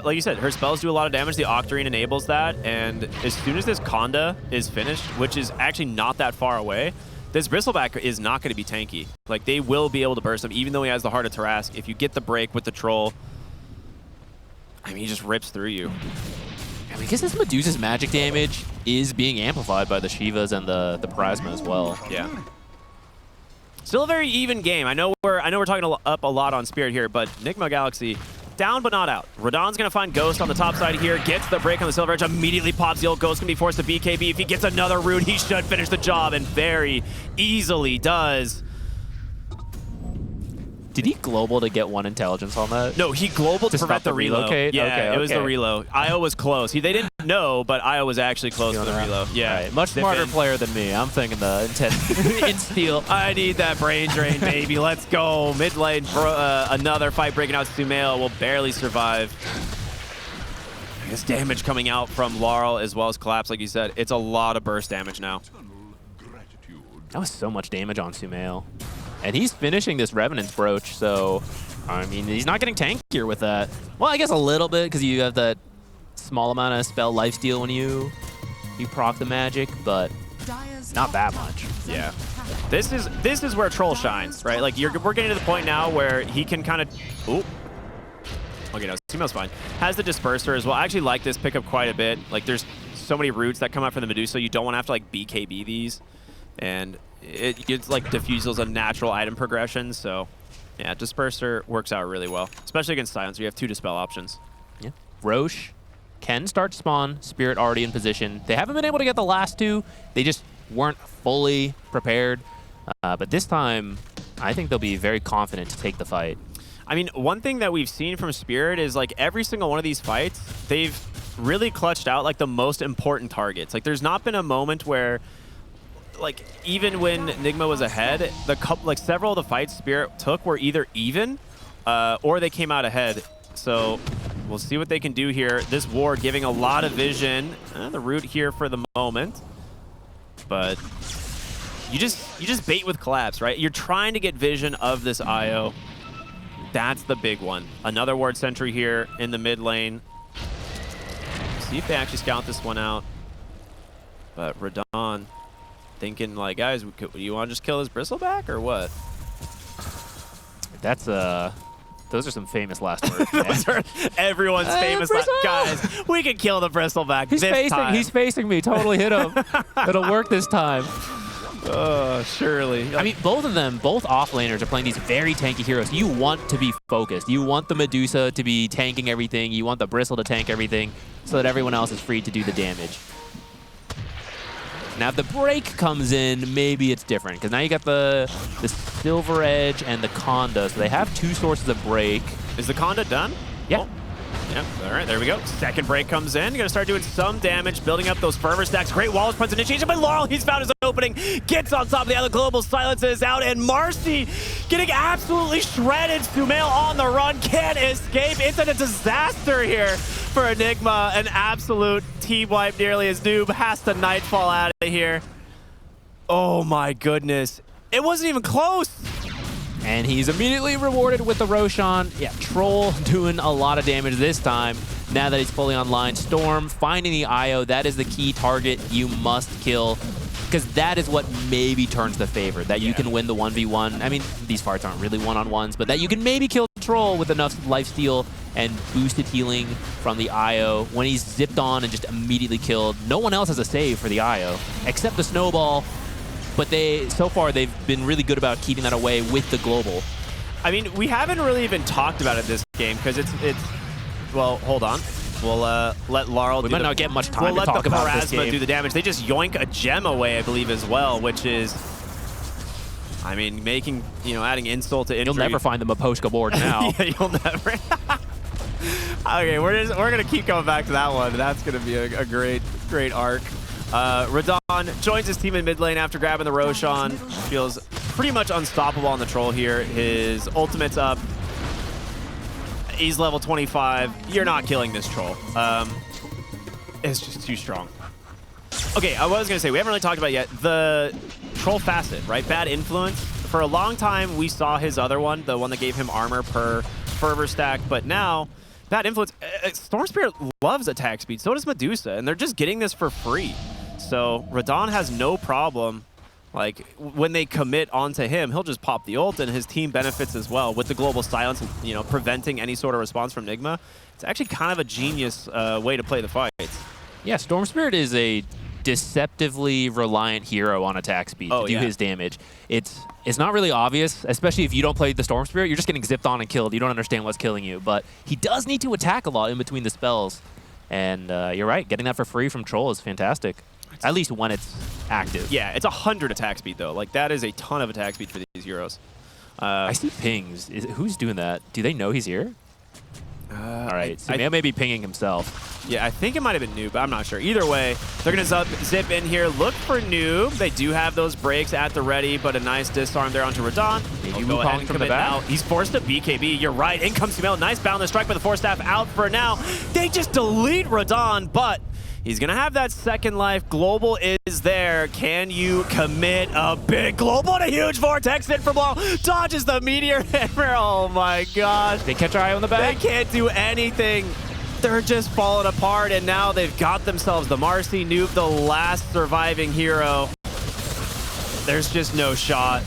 like you said, her spells do a lot of damage. The Octarine enables that, and as soon as this Conda is finished, which is actually not that far away, this Bristleback is not going to be tanky. Like, they will be able to burst him, even though he has the Heart of Tarrasque. If you get the break with the Troll, I mean, he just rips through you. I guess this Medusa's magic damage is being amplified by the Shivas and the Parasma as well. Yeah. Still a very even game. I know we're talking up a lot on Spirit here, but Ningma Galaxy down but not out. Radon's going to find Ghost on the top side here, gets the break on the Silver Edge, immediately pops the ult. Ghost can be forced to BKB. If he gets another rune, he should finish the job, and very easily does. Did he global to get 1 intelligence on that? No, he global to prevent the reload. relocate? Yeah, Okay, it was the reload. Io was close. They didn't know, but Io was actually close to the reload. Yeah, right. Much smarter player than me. I'm thinking the intent in steal. I need that brain drain, baby. Let's go. Mid lane, another fight breaking out. Sumail will barely survive. I guess damage coming out from Laurel as well as Collapse, like you said. It's a lot of burst damage now. That was so much damage on Sumail. And he's finishing this Revenant's Brooch, so, I mean, he's not getting tankier with that. Well, I guess a little bit, because you have that small amount of spell lifesteal when you proc the magic, but not that much. Yeah. This is where Troll shines, right? Like, we're getting to the point now where he can kind of... Ooh. Okay, no, Sumail's fine. Has the Disperser as well. I actually like this pickup quite a bit. Like, there's so many roots that come out from the Medusa, you don't want to have to, like, BKB these. And it gets, like, diffusals a natural item progression, so yeah, Disperser works out really well, especially against Silence. You have 2 Dispel options. Yeah. Roche can start to spawn, Spirit already in position. They haven't been able to get the last 2. They just weren't fully prepared. But this time, I think they'll be very confident to take the fight. I mean, one thing that we've seen from Spirit is, like, every single one of these fights, they've really clutched out, like, the most important targets. Like, there's not been a moment where, like, even when Ningma was ahead, several of the fights Spirit took were either even or they came out ahead. So we'll see what they can do here. This ward giving a lot of vision. The root here for the moment, but you just bait with Collapse, right? You're trying to get vision of this Io. That's the big one. Another ward sentry here in the mid lane. See if they actually scout this one out. But Radon thinking, like, guys, you want to just kill this Bristleback or what? That's those are some famous last words. Those are everyone's famous last. Guys, we can kill the Bristleback this time. He's facing me. Totally hit him. It'll work this time. Surely. I mean, both of them, both offlaners are playing these very tanky heroes. You want to be focused. You want the Medusa to be tanking everything. You want the Bristle to tank everything so that everyone else is free to do the damage. Now, if the break comes in, maybe it's different, because now you got the Silver Edge and the Conda, so they have 2 sources of break. Is the Conda done? Yeah. Oh. Yeah, all right, there we go. Second break comes in. You're going to start doing some damage, building up those fervor stacks. Great Wallace Punch initiation by Laurel. He's found his opening, gets on top of the other global, silences out, and Marcy getting absolutely shredded. Sumail on the run, can't escape. It's a disaster here for Enigma. An absolute team wipe nearly as Noob has to Nightfall out of here. Oh my goodness. It wasn't even close. And he's immediately rewarded with the Roshan. Yeah, Troll doing a lot of damage this time. Now that he's fully online, Storm finding the IO, that is the key target you must kill. Because that is what maybe turns the favor, that you can win the 1v1. I mean, these fights aren't really one-on-ones, but that you can maybe kill Troll with enough lifesteal and boosted healing from the IO. When he's zipped on and just immediately killed, no one else has a save for the IO, except the Snowball. But so far, they've been really good about keeping that away with the global. I mean, we haven't really even talked about it this game because it's well, hold on. We'll let Laurel. We might not get much time to talk about this We'll let the Parasma game. do the damage. They just yoink a gem away, I believe, as well, which is, I mean, adding insult to injury. You'll never find them a Poshka board now. Yeah, you'll never. Okay, we're gonna keep coming back to that one. That's gonna be a great arc. Radon joins his team in mid lane after grabbing the Roshan. Feels pretty much unstoppable on the Troll here. His ultimate's up. He's level 25. You're not killing this Troll. It's just too strong. Okay, I was gonna say, we haven't really talked about it yet. The Troll Facet, right? Bad Influence. For a long time, we saw his other one, the one that gave him armor per fervor stack, but now, Bad Influence, Storm Spirit loves attack speed, so does Medusa, and they're just getting this for free. So Radon has no problem, like, when they commit onto him, he'll just pop the ult, and his team benefits as well with the global silence, preventing any sort of response from Ningma. It's actually kind of a genius way to play the fights. Yeah, Storm Spirit is a deceptively reliant hero on attack speed to do his damage. It's not really obvious, especially if you don't play the Storm Spirit. You're just getting zipped on and killed. You don't understand what's killing you. But he does need to attack a lot in between the spells. And you're right, getting that for free from Troll is fantastic. At least when it's active. Yeah, it's 100 attack speed, though. Like, that is a ton of attack speed for these heroes. I see pings. Who's doing that? Do they know he's here? All right, so may be pinging himself. Yeah, I think it might have been Noob, but I'm not sure. Either way, they're going to zip in here, look for Noob. They do have those breaks at the ready, but a nice disarm there onto Radon. Maybe go ahead and from the back. Now. He's forced to BKB. You're right. In comes Sumail. Nice boundless strike, but the Force Staff out for now. They just delete Radon, but he's going to have that second life. Global is there. Can you commit a big global and a huge vortex in from below? Dodges the meteor hammer. Oh my gosh. They catch our eye on the back. They can't do anything. They're just falling apart, and now they've got themselves the Marcy Noob, the last surviving hero. There's just no shot.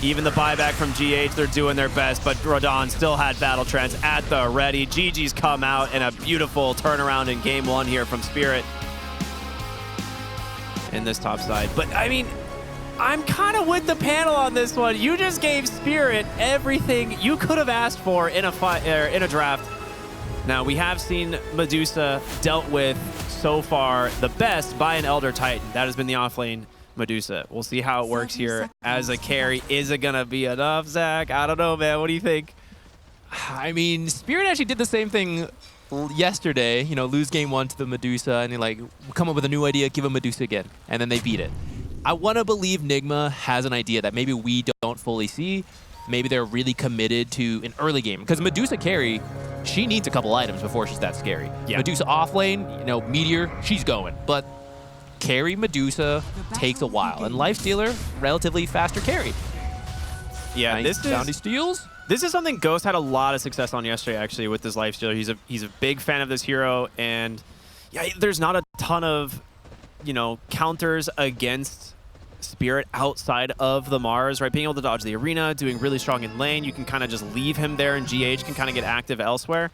Even the buyback from GH, they're doing their best, but Radon still had Battle Trance at the ready. GG's come out, and a beautiful turnaround in game one here from Spirit in this top side. But, I mean, I'm kind of with the panel on this one. You just gave Spirit everything you could have asked for in a fight, in a draft. Now, we have seen Medusa dealt with so far the best by an Elder Titan. That has been the offlane Medusa. We'll see how it works here as a carry. Is it going to be enough, Zach? I don't know, man. What do you think? I mean, Spirit actually did the same thing yesterday. Lose game one to the Medusa, and they come up with a new idea, give him Medusa again, and then they beat it. I want to believe Ningma has an idea that maybe we don't fully see. Maybe they're really committed to an early game. Because Medusa carry, she needs a couple items before she's that scary. Yeah. Medusa off lane, Meteor, she's going. But carry Medusa takes a while. And Lifestealer, relatively faster carry. Yeah, nice bounty steals. This is something Ghost had a lot of success on yesterday, actually, with this Lifestealer. He's a big fan of this hero. And yeah, there's not a ton of, counters against Spirit outside of the Mars, right? Being able to dodge the arena, doing really strong in lane. You can kind of just leave him there, and GH can kind of get active elsewhere.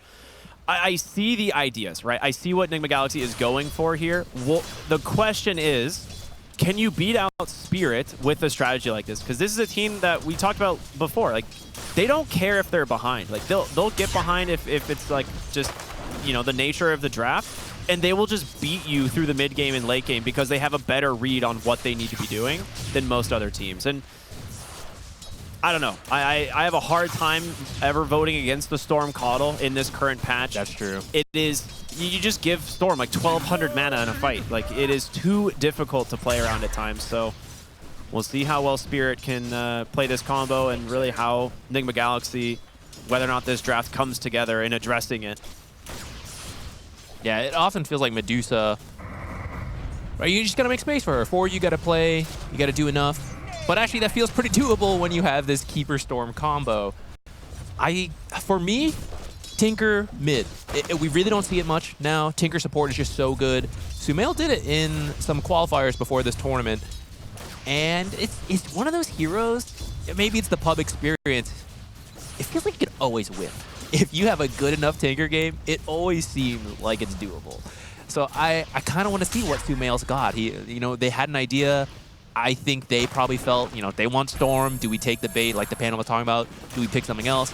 I see the ideas, right? I see what Ningma Galaxy is going for here. Well, the question is, can you beat out Spirit with a strategy like this? Because this is a team that we talked about before. Like, they don't care if they're behind. Like, they'll get behind if it's like just, the nature of the draft. And they will just beat you through the mid game and late game because they have a better read on what they need to be doing than most other teams. And I don't know. I have a hard time ever voting against the Storm Caudle in this current patch. That's true. It is, you just give Storm like 1,200 mana in a fight. Like, it is too difficult to play around at times. So we'll see how well Spirit can play this combo, and really how Ningma Galaxy, whether or not this draft comes together in addressing it. Yeah, it often feels like Medusa, right? You just got to make space for her. Forward, you got to play. You got to do enough. But actually, that feels pretty doable when you have this Keeper Storm combo. For me, Tinker mid. We really don't see it much now. Tinker support is just so good. Sumail did it in some qualifiers before this tournament. And it's one of those heroes, maybe it's the pub experience, it feels like you can always win. If you have a good enough Tinker game, it always seems like it's doable. So I kind of want to see what Sumail's got. They had an idea. I think they probably felt, they want Storm. Do we take the bait like the panel was talking about? Do we pick something else?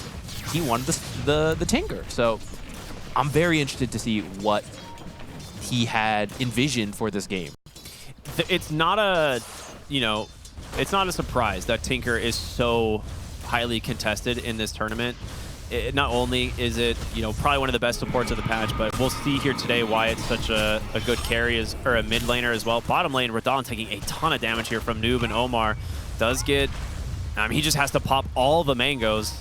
He wanted the Tinker. So I'm very interested to see what he had envisioned for this game. It's not a, it's not a surprise that Tinker is so highly contested in this tournament. Not only is it, probably one of the best supports of the patch, but we'll see here today why it's such a good carry or a mid laner as well. Bottom lane, Radon taking a ton of damage here from Noob, and Omar does get, he just has to pop all the mangoes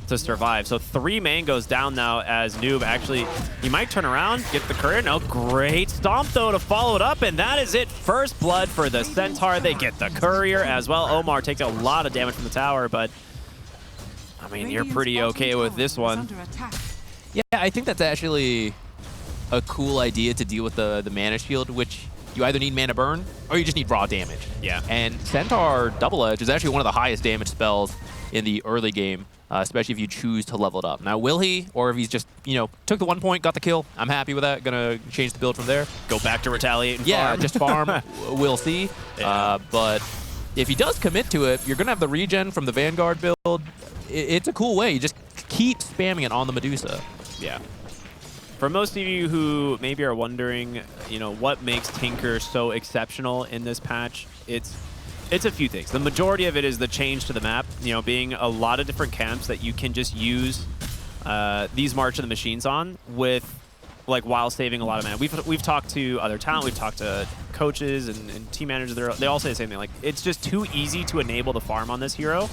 to survive. So 3 mangoes down now as Noob actually, he might turn around, get the courier. No, great stomp though to follow it up, and that is it. First blood for the Centaur. They get the courier as well. Omar takes a lot of damage from the tower, but you're pretty okay with this one. Yeah, I think that's actually a cool idea to deal with the mana shield, which you either need mana burn or you just need raw damage. Yeah. And Centaur Double Edge is actually one of the highest damage spells in the early game, especially if you choose to level it up. Now, will he, or if he's just, took the 1 point, got the kill, I'm happy with that. Gonna change the build from there. Go back to retaliate and farm. Just farm. We'll see. Yeah. But if he does commit to it, you're gonna have the regen from the Vanguard build. It's a cool way. You just keep spamming it on the Medusa. Yeah. For most of you who maybe are wondering, what makes Tinker so exceptional in this patch, it's a few things. The majority of it is the change to the map, being a lot of different camps that you can just use these March of the Machines on with, while saving a lot of mana. We've talked to other talent, we've talked to coaches and team managers. They all say the same thing. It's just too easy to enable the farm on this hero.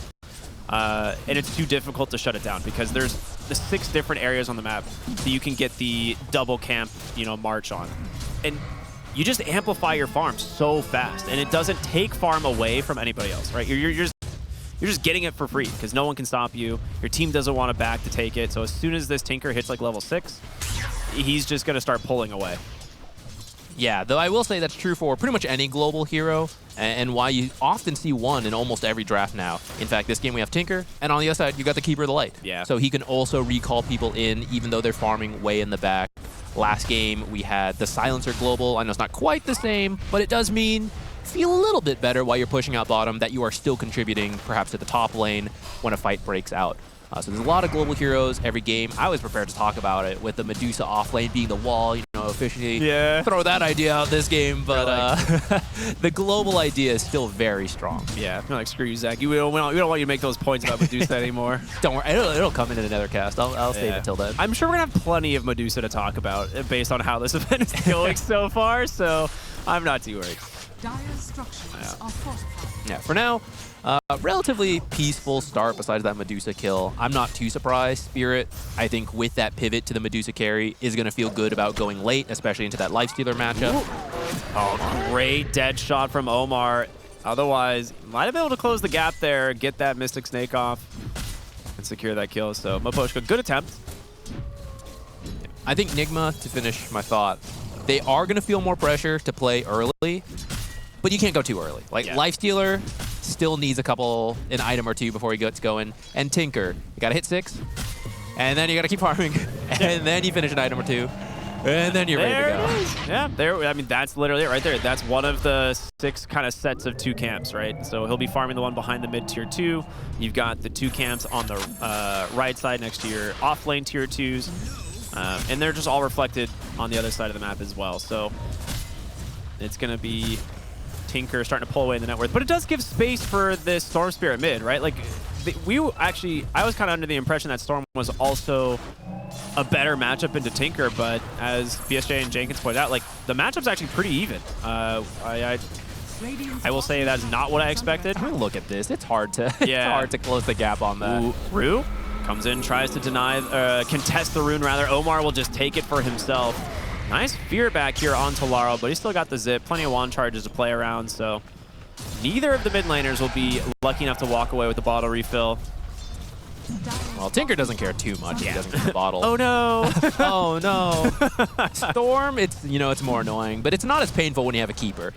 And it's too difficult to shut it down because there's the 6 different areas on the map that you can get the double camp, march on. And you just amplify your farm so fast, and it doesn't take farm away from anybody else, right? You're just getting it for free because no one can stop you. Your team doesn't want to back to take it. So as soon as this Tinker hits level 6, he's just going to start pulling away. Yeah, though I will say that's true for pretty much any global hero, and why you often see one in almost every draft now. In fact, this game we have Tinker, and on the other side, you got the Keeper of the Light. Yeah. So he can also recall people in, even though they're farming way in the back. Last game, we had the Silencer global. I know it's not quite the same, but it does mean feel a little bit better while you're pushing out bottom that you are still contributing, perhaps at the top lane when a fight breaks out. So there's a lot of global heroes every game. I was prepared to talk about it with the Medusa off lane being the wall, officially throw that idea out this game, but the global idea is still very strong. Yeah, screw you, Zach. We don't want you to make those points about Medusa anymore. Don't worry, it'll come in another cast. I'll save it till then. I'm sure we're gonna have plenty of Medusa to talk about based on how this event is going so far, so I'm not too worried. Dire's structures are fortified. Yeah, for now, relatively peaceful start besides that Medusa kill. I'm not too surprised. Spirit, I think with that pivot to the Medusa carry, is going to feel good about going late, especially into that Lifestealer matchup. Oh, great dead shot from Omar. Otherwise, might have been able to close the gap there, get that Mystic Snake off, and secure that kill. So, Maposhka, good attempt. I think Ningma, to finish my thought, they are going to feel more pressure to play early, but you can't go too early. Lifestealer still needs an item or two before he gets going. And Tinker, you got to hit 6, and then you got to keep farming, and then you finish an item or 2, and then you're ready to go. Yeah, that's literally it right there. That's one of the 6 kind of sets of 2 camps, right? So he'll be farming the one behind the mid tier 2. You've got the 2 camps on the right side next to your off lane tier 2s. And they're just all reflected on the other side of the map as well. So it's going to be Tinker starting to pull away in the net worth. But it does give space for this Storm Spirit mid, right? I was kind of under the impression that Storm was also a better matchup into Tinker, but as BSJ and Jenkins pointed out, the matchup's actually pretty even. I will say that's not what I expected. I mean, look at this. It's hard to it's hard to close the gap on that. Ooh, Rue comes in, tries to contest the rune rather. Omar will just take it for himself. Nice fear back here onto Laurel, but he's still got the zip. Plenty of wand charges to play around, so neither of the mid laners will be lucky enough to walk away with the bottle refill. Well, Tinker doesn't care too much if he doesn't get the bottle. Oh no! Oh no! Storm, it's it's more annoying, but it's not as painful when you have a keeper.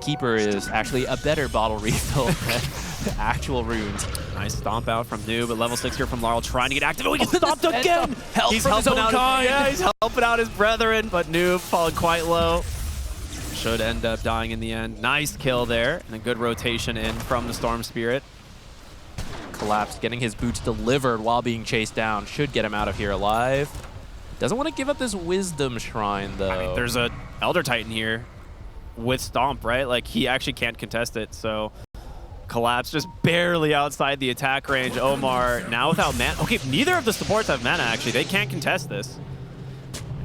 Keeper is actually a better bottle refill than actual runes. Nice stomp out from Noob, but level 6 here from Laurel trying to get active. Oh, he gets stomped again! Help He's from his helping own out kind. Yeah, he's helping out his brethren, but Noob falling quite low. Should end up dying in the end. Nice kill there, and a good rotation in from the Storm Spirit. Collapse, getting his boots delivered while being chased down should get him out of here alive. Doesn't want to give up this Wisdom Shrine, though. I mean, there's a Elder Titan here with Stomp, right? Like, he actually can't contest it, so Collapse just barely outside the attack range. Omar now without mana. Okay, neither of the supports have mana, actually. They can't contest this.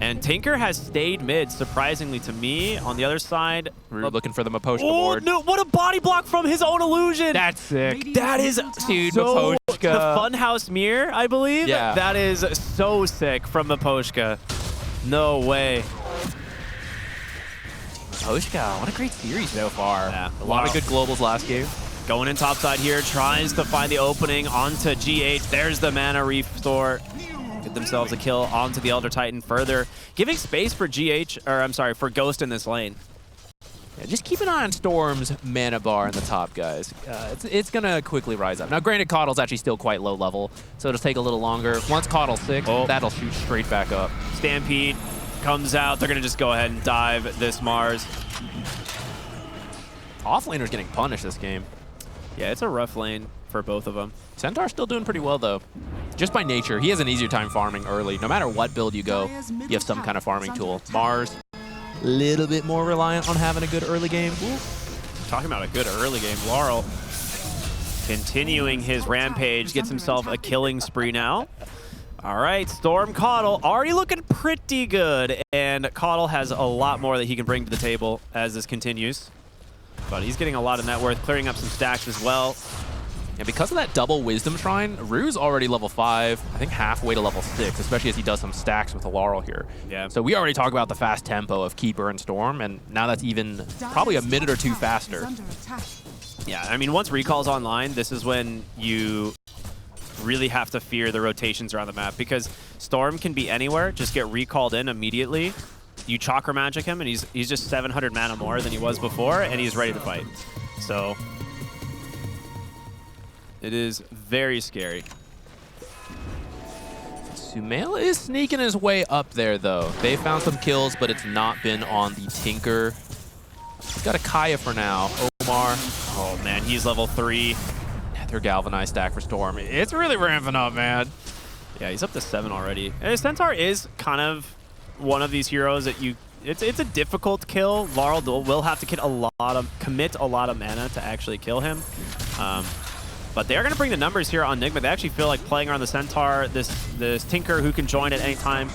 And Tinker has stayed mid, surprisingly to me. On the other side, We're looking for the Maposhka oh, board. no, what a body block from his own illusion. That's sick. That is Dude, so Maposhka. The Funhouse Mirror, I believe. Yeah. That is so sick from Maposhka. No way. Maposhka, what a great series so far. Yeah. A lot of good globals last game. Going in topside here, tries to find the opening onto GH. There's the mana restore. Get themselves a kill onto the Elder Titan further, giving space for GH, or I'm sorry, for Ghost in this lane. Yeah, just keep an eye on Storm's mana bar in the top, guys. It's going to quickly rise up. Now, granted, Coddle's actually still quite low level, so it'll take a little longer. Once Coddle's 6, that'll shoot straight back up. Stampede comes out. They're going to just go ahead and dive this Mars. Offlaner's getting punished this game. Yeah, it's a rough lane for both of them. Centaur's still doing pretty well, though. Just by nature, he has an easier time farming early. No matter what build you go, you have some kind of farming tool. Mars, a little bit more reliant on having a good early game. Ooh. Talking about a good early game, Laurel continuing his rampage, gets himself a killing spree now. All right, Storm Coddle already looking pretty good, and Coddle has a lot more that he can bring to the table as this continues. But he's getting a lot of net worth, clearing up some stacks as well. And because of that double Wisdom Shrine, Rue's already level 5, I think halfway to level 6, especially as he does some stacks with the Laurel here. Yeah. So we already talked about the fast tempo of Keeper and Storm, and now that's even probably a minute or two faster. Yeah, I mean, once Recall's online, this is when you really have to fear the rotations around the map, because Storm can be anywhere, just get recalled in immediately. You Chakra Magic him, and he's just 700 mana more than he was before, and he's ready to fight. So it is very scary. Sumail is sneaking his way up there, though. They found some kills, but it's not been on the Tinker. He's got a Kaya for now. Omar. Oh, man, he's level 3. Their Galvanized stack for Storm. It's really ramping up, man. Yeah, he's up to 7 already. And Centaur is kind of one of these heroes that it's a difficult kill. Laurel will have to commit a lot of mana to actually kill him. But they are going to bring the numbers here on Ningma. They actually feel like playing around the Centaur, this Tinker who can join at any time.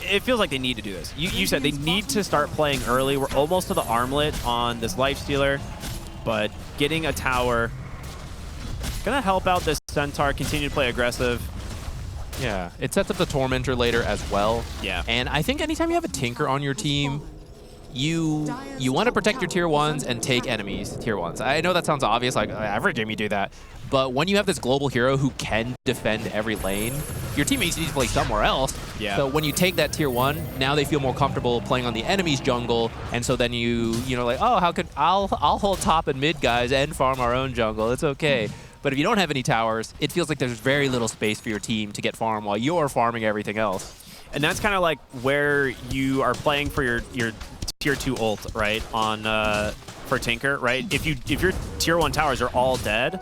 It feels like they need to do this. You said they need to start playing early. We're almost to the armlet on this Lifestealer, but getting a tower going to help out this Centaur continue to play aggressive. Yeah, it sets up the Tormentor later as well. Yeah. And I think anytime you have a Tinker on your team, you want to protect your tier 1s and take enemies tier 1s. I know that sounds obvious, like every game you do that. But when you have this global hero who can defend every lane, your teammates need to play somewhere else. Yeah. So when you take that tier 1, now they feel more comfortable playing on the enemy's jungle, and so then you know, like, oh, I'll hold top and mid guys and farm our own jungle. It's okay. But if you don't have any towers, it feels like there's very little space for your team to get farm while you're farming everything else. And that's kind of like where you are playing for your tier 2 ult, right? On for Tinker, right? If your tier 1 towers are all dead,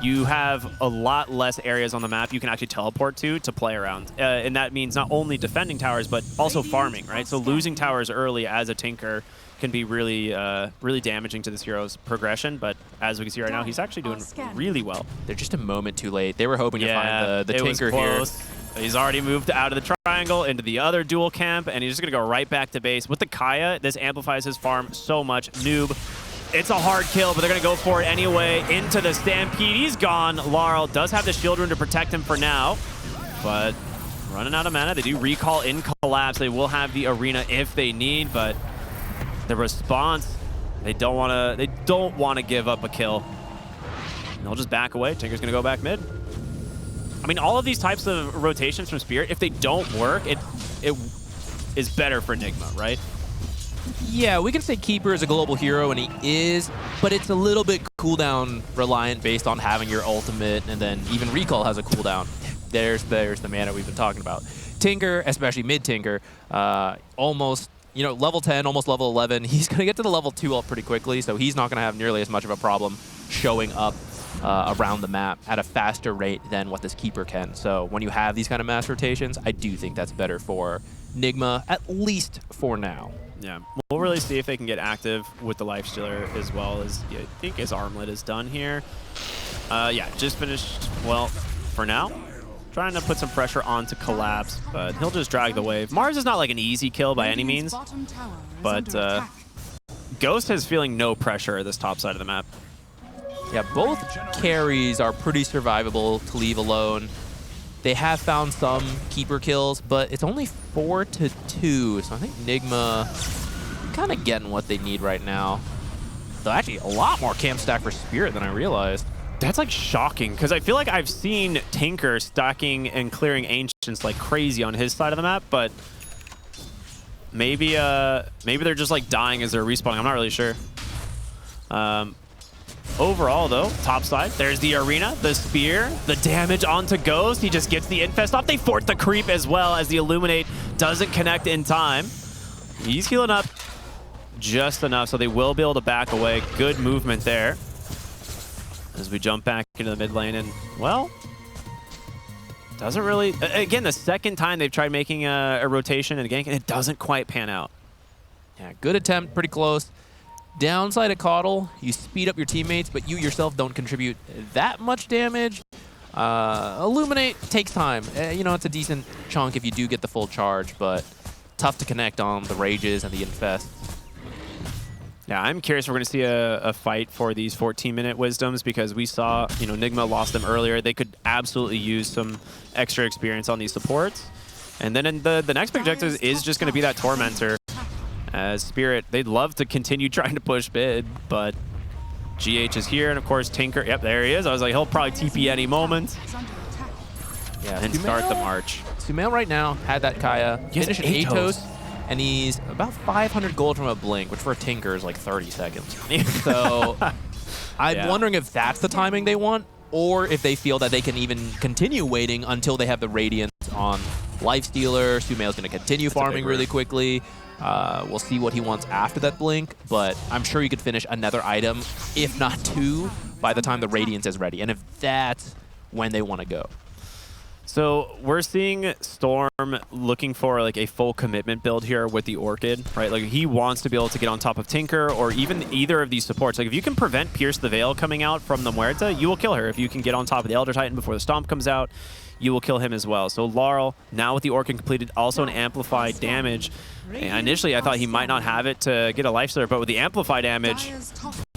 you have a lot less areas on the map you can actually teleport to play around. And that means not only defending towers, but also farming, right? So losing towers early as a Tinker can be really really damaging to this hero's progression, but as we can see right now, he's actually doing really well. They're just a moment too late. They were hoping to find the it Tinker was here. close. He's already moved out of the triangle into the other dual camp, and he's just going to go right back to base. With the Kaya, this amplifies his farm so much. Noob, it's a hard kill, but they're going to go for it anyway. Into the Stampede. He's gone. Laurel does have the shield rune to protect him for now, but running out of mana. They do recall in collapse. They will have the arena if they need, but the response, they don't want to give up a kill. And they'll just back away. Tinker's going to go back mid. I mean, all of these types of rotations from Spirit, if they don't work, it is better for Ningma, right? Yeah, we can say Keeper is a global hero, and he is, but it's a little bit cooldown reliant based on having your ultimate, and then even Recall has a cooldown. There's the mana we've been talking about. Tinker, especially mid-Tinker, almost, you know, level 10, almost level 11. He's going to get to the level 2 ult pretty quickly, so he's not going to have nearly as much of a problem showing up around the map at a faster rate than what this Keeper can. So when you have these kind of mass rotations, I do think that's better for Ningma, at least for now. Yeah, we'll really see if they can get active with the Lifestealer as well as, I think his Armlet is done here. Yeah, just finished, well, for now. Trying to put some pressure onto Collapse, but he'll just drag the wave. Mars is not like an easy kill by any means, but Ghost is feeling no pressure at this top side of the map. Yeah, both carries are pretty survivable to leave alone. They have found some Keeper kills, but it's only 4-2, so I think Ningma kind of getting what they need right now. Though actually, a lot more camp stack for Spirit than I realized. That's like shocking, because I feel like I've seen Tinker stacking and clearing Ancients like crazy on his side of the map, but maybe maybe they're just like dying as they're respawning. I'm not really sure. Overall, though, top side, there's the arena, the spear, the damage onto Ghost. He just gets the infest off. They fort the creep as well as the Illuminate doesn't connect in time. He's healing up just enough, so they will be able to back away. Good movement there. As we jump back into the mid lane, and, well, doesn't really... Again, the second time they've tried making a rotation and a gank, and it doesn't quite pan out. Yeah, good attempt, pretty close. Downside of Coddle, you speed up your teammates, but you yourself don't contribute that much damage. Illuminate takes time. You know, it's a decent chunk if you do get the full charge, but tough to connect on the Rages and the Infest. Yeah, I'm curious if we're going to see a fight for these 14-minute Wisdoms, because we saw, you know, Ningma lost them earlier. They could absolutely use some extra experience on these supports. And then in the next big objective is just going to be that Tormentor. As Spirit, they'd love to continue trying to push mid, but GH is here, and of course Tinker, yep, there he is. I was like, he'll probably TP any moment. Yeah, and start the march. Sumail right now had that Kaya, finished Atos, and he's about 500 gold from a blink, which for a Tinker is like 30 seconds. So I'm wondering if that's the timing they want, or if they feel that they can even continue waiting until they have the Radiance on Lifestealer. Sumail's going to continue farming really quickly. We'll see what he wants after that blink, but I'm sure you could finish another item, if not two, by the time the Radiance is ready, and if that's when they want to go. So we're seeing Storm looking for like a full commitment build here with the Orchid, right? Like he wants to be able to get on top of Tinker or even either of these supports. Like if you can prevent Pierce the Veil coming out from the Muerta, you will kill her. If you can get on top of the Elder Titan before the Stomp comes out, you will kill him as well. So Laurel, now with the Orchid completed, also an amplified damage. And initially, I thought he might not have it to get a Lifestealer, but with the amplified damage,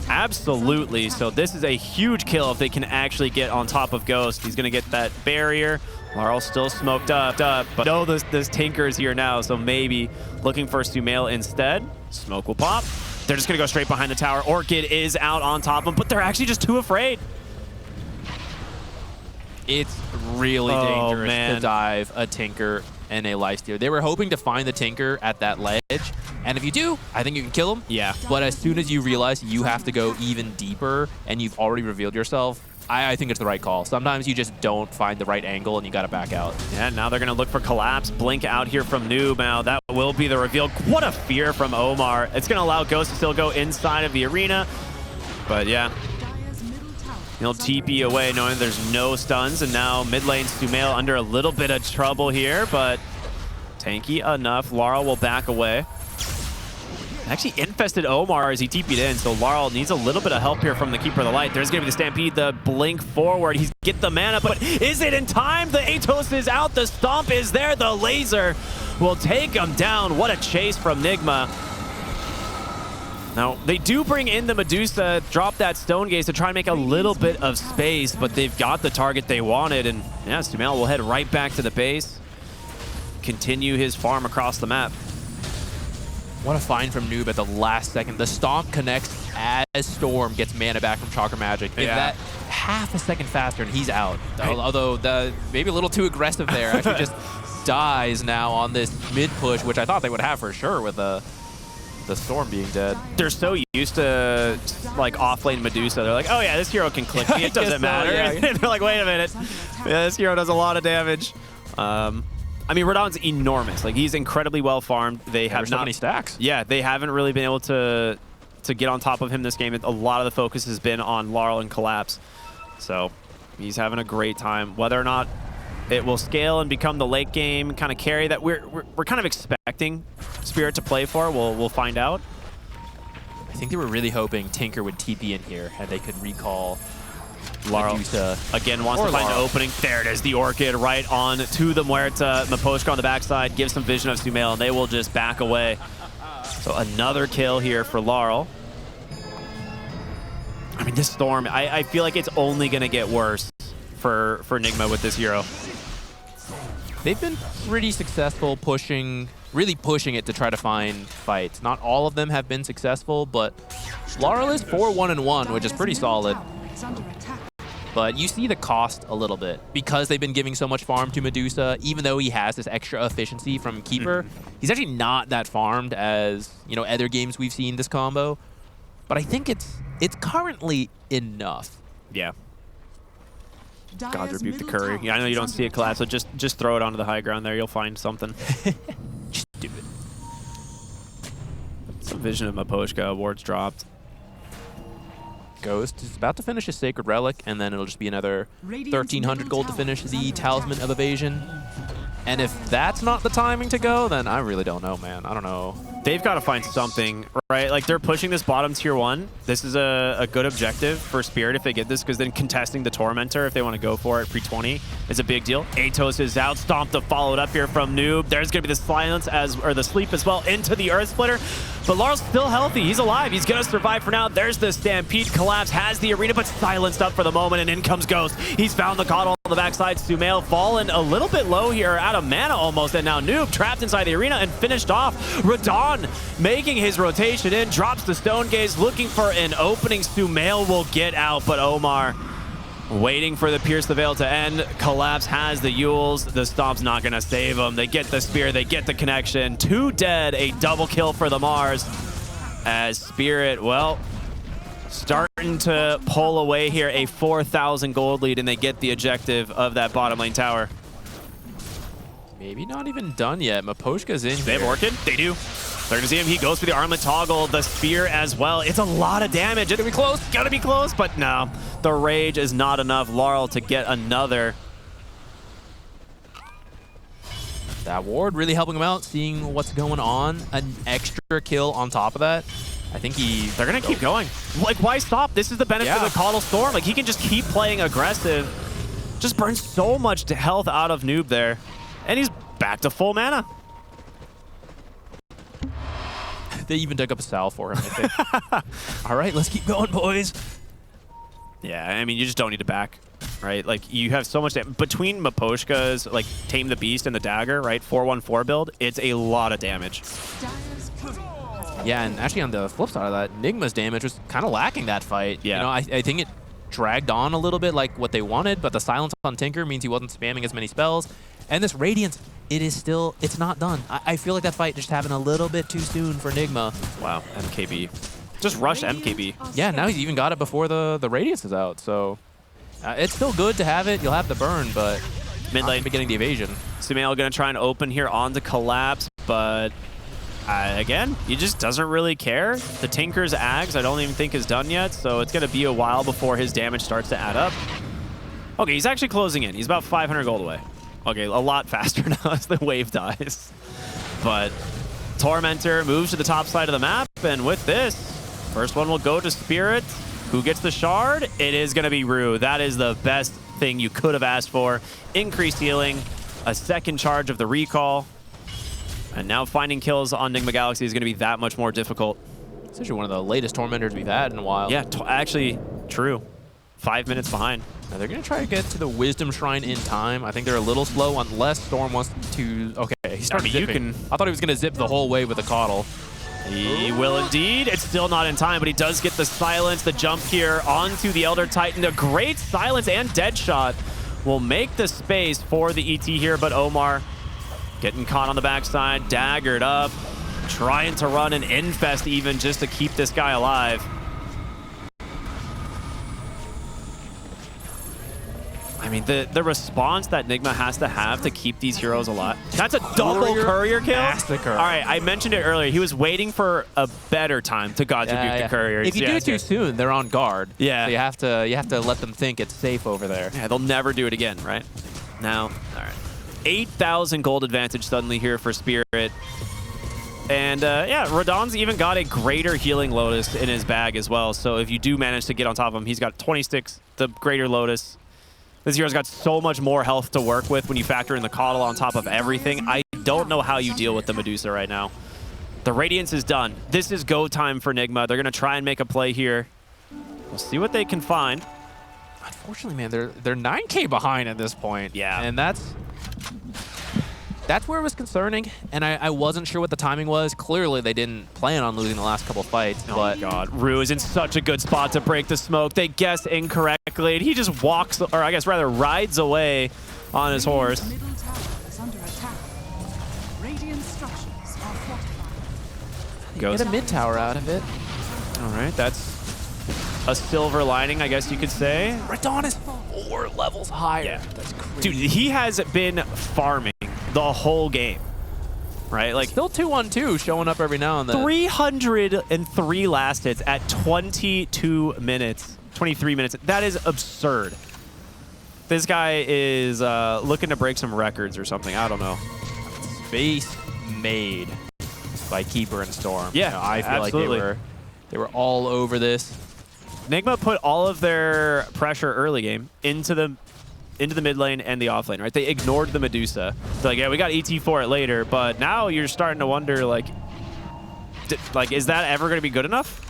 absolutely. So this is a huge kill if they can actually get on top of Ghost. He's going to get that barrier. Laurel still smoked up, but no, this Tinker is here now, so maybe looking for Sumail instead. Smoke will pop. They're just going to go straight behind the tower. Orchid is out on top of them, but they're actually just too afraid. It's really dangerous to dive a Tinker and a Lifestealer. They were hoping to find the Tinker at that ledge, and if you do, I think you can kill him. Yeah. But as soon as you realize you have to go even deeper and you've already revealed yourself, I think it's the right call. Sometimes you just don't find the right angle and you got to back out. Yeah, now they're going to look for Collapse. Blink out here from Noob. Now that will be the reveal. What a fear from Omar. It's going to allow Ghost to still go inside of the arena. But yeah, he'll TP away knowing there's no stuns. And now mid lane Sumail under a little bit of trouble here, but tanky enough. Laurel will back away. Actually infested Omar as he TP'd in, so Laurel needs a little bit of help here from the Keeper of the Light. There's going to be the Stampede, the blink forward. He's get the mana, but is it in time? The Atos is out, the Stomp is there, the Laser will take him down. What a chase from Ningma. Now, they do bring in the Medusa, drop that Stone Gaze to try and make a little bit of space, but they've got the target they wanted, and yeah, Sumail will head right back to the base. continue his farm across the map. What a find from Noob at the last second. The stomp connects as Storm gets mana back from Chakra Magic. If that half a second faster and he's out. Although maybe a little too aggressive there. Actually just dies now on this mid push, which I thought they would have for sure with the Storm being dead. They're so used to like off-lane Medusa. They're like, oh yeah, this hero can click me. It doesn't matter. And they're like, wait a minute. Yeah, this hero does a lot of damage. I mean, Radon's enormous. Like, he's incredibly well farmed. They have so many stacks. Yeah, they haven't really been able to get on top of him this game. A lot of the focus has been on Laurel and Collapse. So he's having a great time. Whether or not it will scale and become the late game kind of carry that we're kind of expecting Spirit to play for, we'll find out. I think they were really hoping Tinker would TP in here and they could recall Laurel Medusa. Again wants to find the opening. There it is, the Orchid right on to the Muerta. Miposhka on the backside gives some vision of Sumail, and they will just back away. So another kill here for Laurel. I mean, this Storm, I feel like it's only going to get worse for Ningma with this hero. They've been pretty successful really pushing it to try to find fights. Not all of them have been successful, but Laurel is 4-1-1, which is pretty solid. But you see the cost a little bit because they've been giving so much farm to Medusa. Even though he has this extra efficiency from Keeper, he's actually not that farmed as other games we've seen this combo. But I think it's currently enough. Yeah. God rebuke the curry. Yeah, I know you don't see it collapse, so just throw it onto the high ground there. You'll find something. Just do it. Some vision of Miposhka. Ward's dropped. Ghost is about to finish his Sacred Relic, and then it'll just be another 1,300 gold to finish the Talisman of Evasion. And if that's not the timing to go, then I really don't know, man. I don't know. They've got to find something, right? Like, they're pushing this bottom tier 1. This is a good objective for Spirit if they get this, because then contesting the Tormentor, if they want to go for it pre-20, is a big deal. Atos is out. Stomp to follow it up here from Noob. There's going to be the silence or the sleep as well into the Earth Splitter. But Laurel's still healthy. He's alive. He's going to survive for now. There's the Stampede. Collapse has the arena, but silenced up for the moment, and in comes Ghost. He's found the Coddle on the backside. Sumail fallen a little bit low here, out of mana almost, and now Noob trapped inside the arena and finished off. Radon making his rotation in, drops the Stone Gaze, looking for an opening. Sumail will get out, but Omar waiting for the Pierce the Veil to end. Collapse has the Yules. The Stomp's not going to save him. They get the Spear. They get the connection. 2 dead. A double kill for the Mars. As Spirit, well, starting to pull away here. A 4,000 gold lead, and they get the objective of that bottom lane tower. Maybe not even done yet. Miposhka's in here. They have Orchid? They do. They're going to see him. He goes for the Armlet Toggle, the Spear as well. It's a lot of damage. It'll be close. Gotta be close, but no. The Rage is not enough. Laurel to get another. That ward really helping him out, seeing what's going on. An extra kill on top of that. I think they're going to keep going. Like, why stop? This is the benefit of the Coddle Storm. Like, he can just keep playing aggressive. Just burns so much health out of Noob there. And he's back to full mana. They even dug up a salve for him, I think. All right, let's keep going, boys. Yeah, I mean, you just don't need to back, right? Like, you have so much between Miposhka's, like, Tame the Beast and the Dagger, right? 4-1-4 build, it's a lot of damage. Yeah, and actually on the flip side of that, Ningma's damage was kind of lacking that fight. Yeah. I think it dragged on a little bit like what they wanted, but the silence on Tinker means he wasn't spamming as many spells. And this Radiance, it's not done. I feel like that fight just happened a little bit too soon for Ningma. Wow, MKB. Just rush MKB. Yeah, now he's even got it before the Radiance is out, so it's still good to have it. You'll have the burn, but mid lane beginning the evasion. Sumail going to try and open here onto Collapse, but again, he just doesn't really care. The Tinker's Ags I don't even think is done yet, so it's going to be a while before his damage starts to add up. Okay, he's actually closing in. He's about 500 gold away. Okay, a lot faster now as the wave dies. But Tormentor moves to the top side of the map, and with this, first one will go to Spirit. Who gets the shard? It is going to be Rue. That is the best thing you could have asked for. Increased healing, a second charge of the recall, and now finding kills on Ningma Galaxy is going to be that much more difficult. It's actually one of the latest Tormentors we've had in a while. Yeah, actually, true. 5 minutes behind. Now they're going to try to get to the Wisdom Shrine in time. I think they're a little slow unless Storm wants to... Okay, he started zipping. I thought he was going to zip the whole way with the Coddle. He will indeed. It's still not in time, but he does get the silence, the jump here onto the Elder Titan. A great silence and dead shot will make the space for the ET here, but Omar getting caught on the backside, daggered up, trying to run an infest even just to keep this guy alive. I mean, the response that Ningma has to have to keep these heroes alive. That's a double courier kill? Massacre. All right, I mentioned it earlier. He was waiting for a better time to God rebuke the couriers. If you do it too soon, they're on guard. Yeah. So you have to let them think it's safe over there. Yeah, they'll never do it again, right? Now, all right. 8,000 gold advantage suddenly here for Spirit. And yeah, Radon's even got a greater healing Lotus in his bag as well. So if you do manage to get on top of him, he's got 26, the greater Lotus. This hero's got so much more health to work with when you factor in the Coddle on top of everything. I don't know how you deal with the Medusa right now. The Radiance is done. This is go time for Ningma. They're going to try and make a play here. We'll see what they can find. Unfortunately, man, they're 9K behind at this point. Yeah. And that's where it was concerning, and I wasn't sure what the timing was. Clearly, they didn't plan on losing the last couple fights, Oh but... my God, Rue is in such a good spot to break the smoke. They guess incorrectly, and he just walks, or I guess rather rides away on his horse. The middle tower is under attack. Radiant structures are fortified. Goes. Get a mid tower out of it. All right, that's a silver lining, I guess you could say. Radon is 4 levels higher. Yeah. That's crazy. Dude, he has been farming the whole game, right? Like Still 2-on-2 showing up every now and then. 303 last hits at 22 minutes, 23 minutes. That is absurd. This guy is looking to break some records or something. I don't know. Space made by Keeper and Storm. Yeah, You know, I feel absolutely. like they were all over this. Ningma put all of their pressure early game into the mid lane and the off lane, right? They ignored the Medusa. They're like, yeah, we got ET for it later, but now you're starting to wonder, like, is that ever going to be good enough?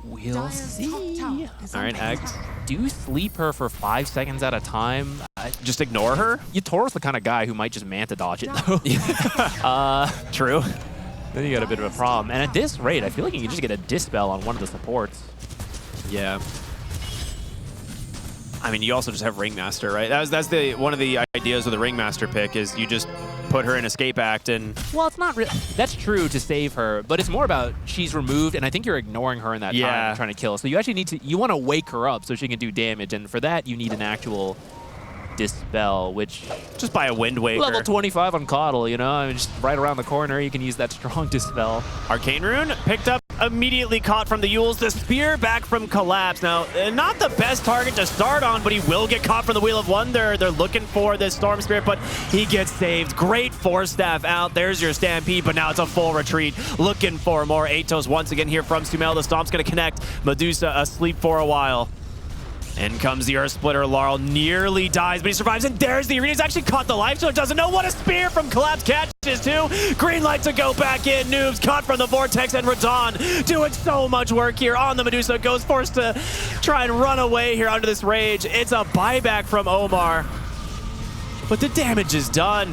We'll Dire's top tower see. is All right, under Eggs. attack. Do you sleep her for 5 seconds at a time? Just ignore her? Toro's the kind of guy who might just Manta dodge it, though. True. Then you got a bit of a problem. And at this rate, I feel like you can just get a Dispel on one of the supports. Yeah. I mean, you also just have Ringmaster, right? That's one of the ideas of the Ringmaster pick is you just put her in Escape Act and... Well, it's not really... That's true to save her, but it's more about she's removed, and I think you're ignoring her in that time and trying to kill. So you actually need to... You want to wake her up so she can do damage, and for that, you need an actual Dispel, which... Just by a Wind Waker. Level 25 on Coddle, you know? I mean, just right around the corner, you can use that strong Dispel. Arcane Rune picked up, immediately caught from the Yules. The Spear back from Collapse. Now, not the best target to start on, but he will get caught from the Wheel of Wonder. They're looking for this Storm Spirit, but he gets saved. Great Force Staff out. There's your Stampede, but now it's a full retreat. Looking for more Atos once again here from Sumail. The Stomp's going to connect. Medusa asleep for a while. In comes the Earth Splitter. Laurel nearly dies, but he survives, and there's the arena. He's actually caught the life, so it doesn't know what a spear from Collapse catches too. Green light to go back in. Noobs caught from the Vortex, and Radon doing so much work here on the Medusa. Goes forced to try and run away here under this rage. It's a buyback from Omar, but the damage is done.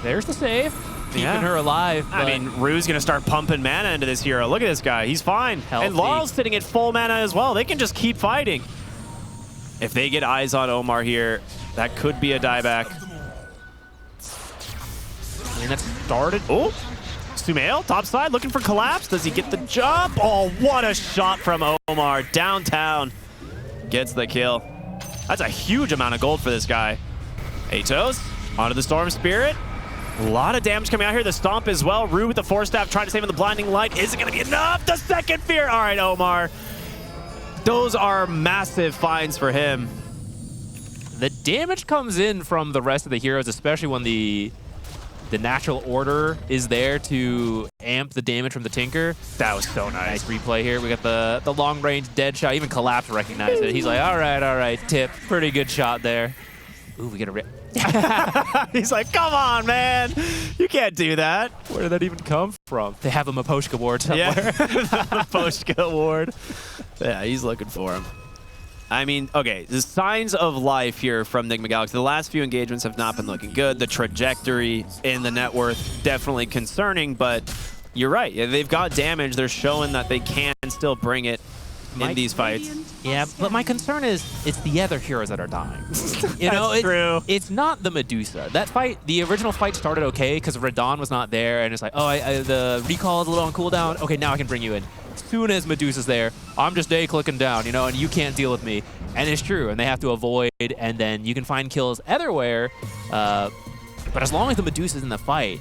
There's the save. Keeping her alive. I mean, Rue's going to start pumping mana into this hero. Look at this guy. He's fine. Healthy. And Laurel's sitting at full mana as well. They can just keep fighting. If they get eyes on Omar here, that could be a dieback. I mean, that started. Oh, Sumail, top side, looking for Collapse. Does he get the jump? Oh, what a shot from Omar. Downtown gets the kill. That's a huge amount of gold for this guy. Atos onto the Storm Spirit. A lot of damage coming out here. The Stomp as well. Rue with the Force Staff trying to save him the Blinding Light. Is it going to be enough? The second Fear. All right, Omar. Those are massive finds for him. The damage comes in from the rest of the heroes, especially when the natural order is there to amp the damage from the Tinker. That was so nice. Nice replay here. We got the long range dead shot. Even Collapse recognized it. He's like, all right, tip. Pretty good shot there. Ooh, we get a He's like, come on, man. You can't do that. Where did that even come from? They have a Maposhka ward somewhere. Yeah, the Poshka award. Yeah, he's looking for him. I mean, okay, the signs of life here from Ningma Galaxy. The last few engagements have not been looking good. The trajectory in the net worth definitely concerning, but you're right. Yeah, they've got damage. They're showing that they can still bring it in these fights. Yeah, but my concern is it's the other heroes that are dying. You know, true. It's not the Medusa. That fight, the original fight started okay because Radon was not there, and it's like, oh, the recall is a little on cooldown. Okay, now I can bring you in. As soon as Medusa's there, I'm just clicking down, you know, and you can't deal with me. And it's true, and they have to avoid, and then you can find kills everywhere. But as long as the Medusa's in the fight,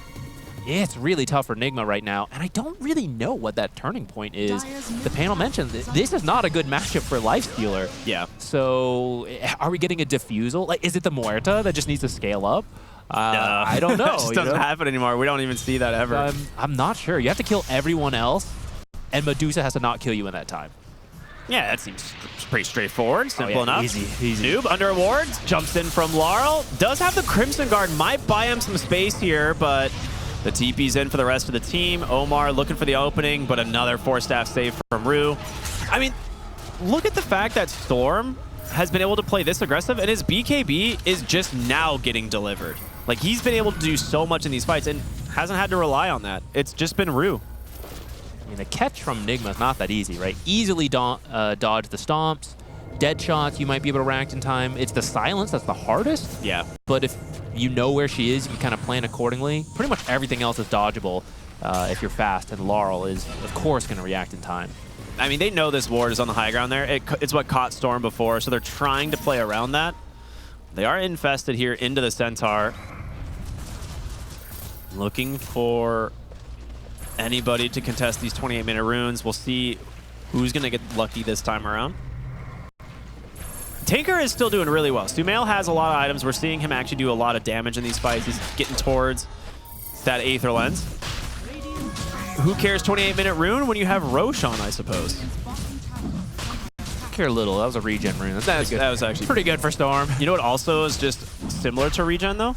it's really tough for Ningma right now, and I don't really know what that turning point is. The panel mentioned this is not a good matchup for Lifestealer. Yeah. So are we getting a defusal? Like, is it the Muerta that just needs to scale up? I don't know. It just doesn't happen anymore. We don't even see that ever. I'm not sure. You have to kill everyone else, and Medusa has to not kill you in that time. Yeah, that seems pretty straightforward. Simple enough. Easy, easy. Noob under awards, jumps in from Laurel. Does have the Crimson Guard, might buy him some space here, but the TP's in for the rest of the team. Omar looking for the opening, but another 4-staff save from Rue. I mean, look at the fact that Storm has been able to play this aggressive, and his BKB is just now getting delivered. Like, he's been able to do so much in these fights and hasn't had to rely on that. It's just been Rue. I mean, a catch from Ningma is not that easy, right? Easily dodge the stomps. Dead shots, you might be able to react in time. It's the silence that's the hardest. Yeah. But if you know where she is, you can kind of plan accordingly. Pretty much everything else is dodgeable if you're fast, and Laurel is, of course, going to react in time. I mean, they know this ward is on the high ground there. It's what caught Storm before, so they're trying to play around that. They are infested here into the Centaur. Looking for anybody to contest these 28-minute runes. We'll see who's going to get lucky this time around. Tinker is still doing really well. Sumail has a lot of items. We're seeing him actually do a lot of damage in these fights. He's getting towards that Aether Lens. Who cares 28-minute rune when you have Roshan, I suppose? Care little. That was a regen rune. That was actually pretty good for Storm. You know what also is just similar to regen, though?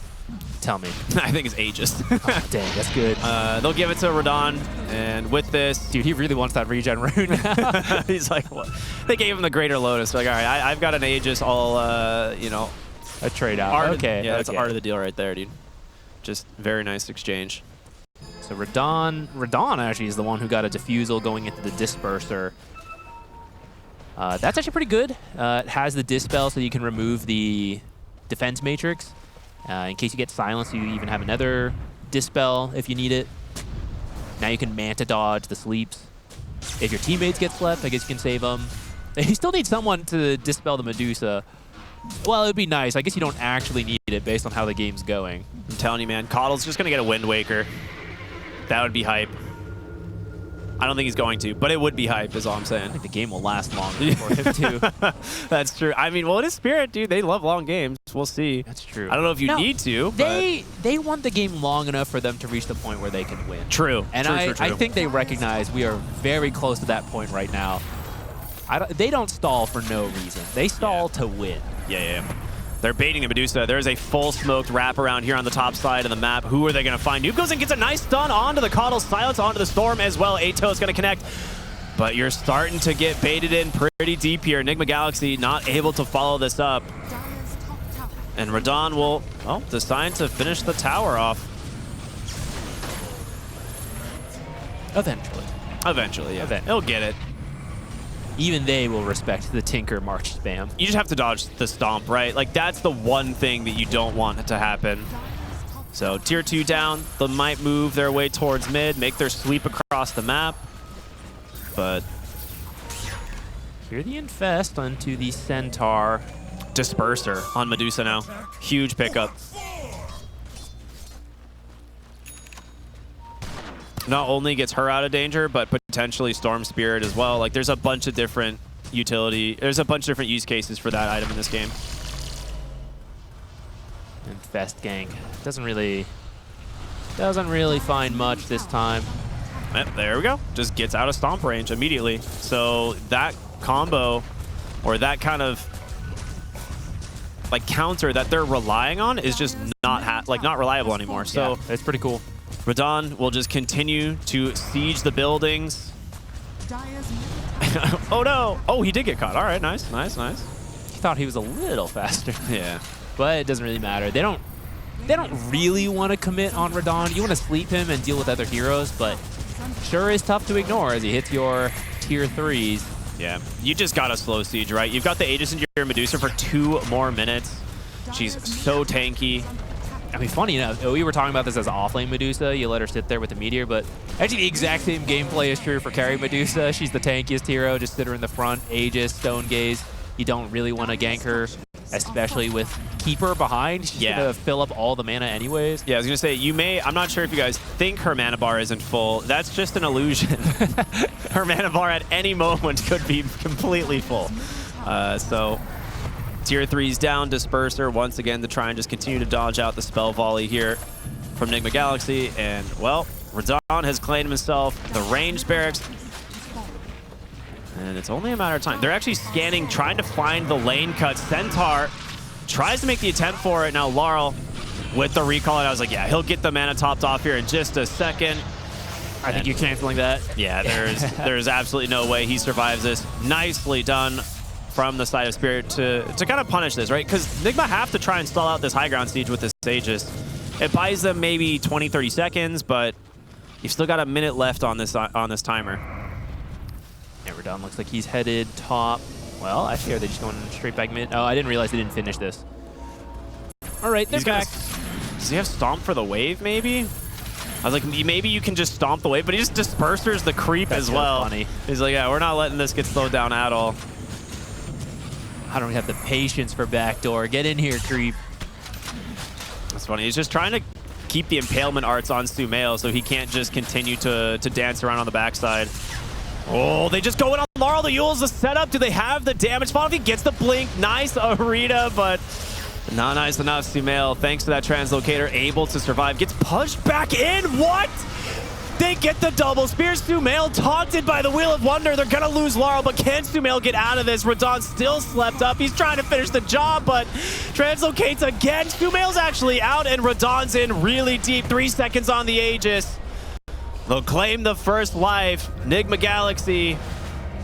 Tell me. I think it's Aegis. Oh, dang, that's good. They'll give it to Radon, and with this... Dude, he really wants that regen rune. He's like, what? They gave him the Greater Lotus. They're like, all right, I've got an Aegis, all, you know... A trade-out. Okay. Yeah, that's art of the deal right there, dude. Just very nice exchange. So Radon actually is the one who got a defusal going into the Disperser. That's actually pretty good. It has the Dispel, so you can remove the defense matrix. In case you get silenced, you even have another Dispel if you need it. Now you can Manta dodge the sleeps. If your teammates get slept, I guess you can save them. You still need someone to Dispel the Medusa. Well, it would be nice. I guess you don't actually need it based on how the game's going. I'm telling you, man, Coddle's just going to get a Wind Waker. That would be hype. I don't think he's going to, but it would be hype is all I'm saying. I think the game will last longer for him, too. That's true. I mean, well, it is Spirit, dude. They love long games. We'll see. That's true. I don't know if you need to, They want the game long enough for them to reach the point where they can win. True. And true. I think they recognize we are very close to that point right now. They don't stall for no reason. They stall to win. Yeah. They're baiting a Medusa. There's a full smoked wrap around here on the top side of the map. Who are they going to find? Noob goes and gets a nice stun onto the Coddle. Silence onto the Storm as well. Ato is going to connect. But you're starting to get baited in pretty deep here. Ningma Galaxy not able to follow this up. And Radon will, well, decide to finish the tower off. Eventually, yeah. He'll get it. Even they will respect the Tinker March spam. You just have to dodge the Stomp, right? Like, that's the one thing that you don't want to happen. So, tier 2 down. They might move their way towards mid, make their sweep across the map. But... here the Infest onto the Centaur. Disperser on Medusa now. Huge pickup. Not only gets her out of danger, but potentially Storm Spirit as well. Like, there's a bunch of different utility. There's a bunch of different use cases for that item in this game. Infest gank doesn't really find much this time. There we go. Just gets out of stomp range immediately. So that combo, or that kind of like counter that they're relying on is just not reliable anymore. So yeah, that's pretty cool. Radon will just continue to siege the buildings. Dire's middle Oh no! Oh, he did get caught. All right, nice, nice, nice. He thought he was a little faster, Yeah. but it doesn't really matter. They don't really want to commit on Radon. You want to sleep him and deal with other heroes, but sure is tough to ignore as he hits your tier 3s. Yeah, you just got a slow siege, right? You've got the Aegis into your Medusa for 2 more minutes. She's so tanky. I mean, funny enough, we were talking about this as off-lane Medusa. You let her sit there with the Meteor, but actually the exact same gameplay is true for carry Medusa. She's the tankiest hero. Just sit her in the front, Aegis, Stone Gaze. You don't really want to gank her, especially with Keeper behind. She's going to fill up all the mana anyways. Yeah, I was going to say, I'm not sure if you guys think her mana bar isn't full. That's just an illusion. Her mana bar at any moment could be completely full. So tier 3's down, Disperser once again to try and just continue to dodge out the spell volley here from Ningma Galaxy. And, well, Radon has claimed himself the ranged barracks. And it's only a matter of time. They're actually scanning, trying to find the lane cut. Centaur tries to make the attempt for it. Now Laurel with the recall, and I was like, yeah, he'll get the mana topped off here in just a second. I think you're canceling that. Yeah, there's absolutely no way he survives this. Nicely done from the side of Spirit to kind of punish this, right? Because Ningma have to try and stall out this high ground siege with this Aegis. It buys them maybe 20, 30 seconds, but you've still got a minute left on this timer. Yeah, Radon looks like he's headed top. Well, actually, are they just going straight back mid? Oh, I didn't realize they didn't finish this. All right, they're back. Does he have Stomp for the wave, maybe? I was like, maybe you can just Stomp the wave, but he just Dispersers the creep as well. Funny. He's like, yeah, we're not letting this get slowed down at all. I don't have the patience for backdoor. Get in here, creep. That's funny. He's just trying to keep the impalement arts on Sumail so he can't just continue to dance around on the backside. Oh, they just go in on Laurel. The Yule's the setup. Do they have the damage spot? If he gets the blink, nice Arita, but not nice enough. Sumail, thanks to that translocator, able to survive. Gets pushed back in. What? They get the double spear. Sumail taunted by the Wheel of Wonder. They're going to lose Laurel, but can Sumail get out of this? Radon still slept up. He's trying to finish the job, but translocates again. Sumail's actually out, and Radon's in really deep. 3 seconds on the Aegis. They'll claim the first life. Ningma Galaxy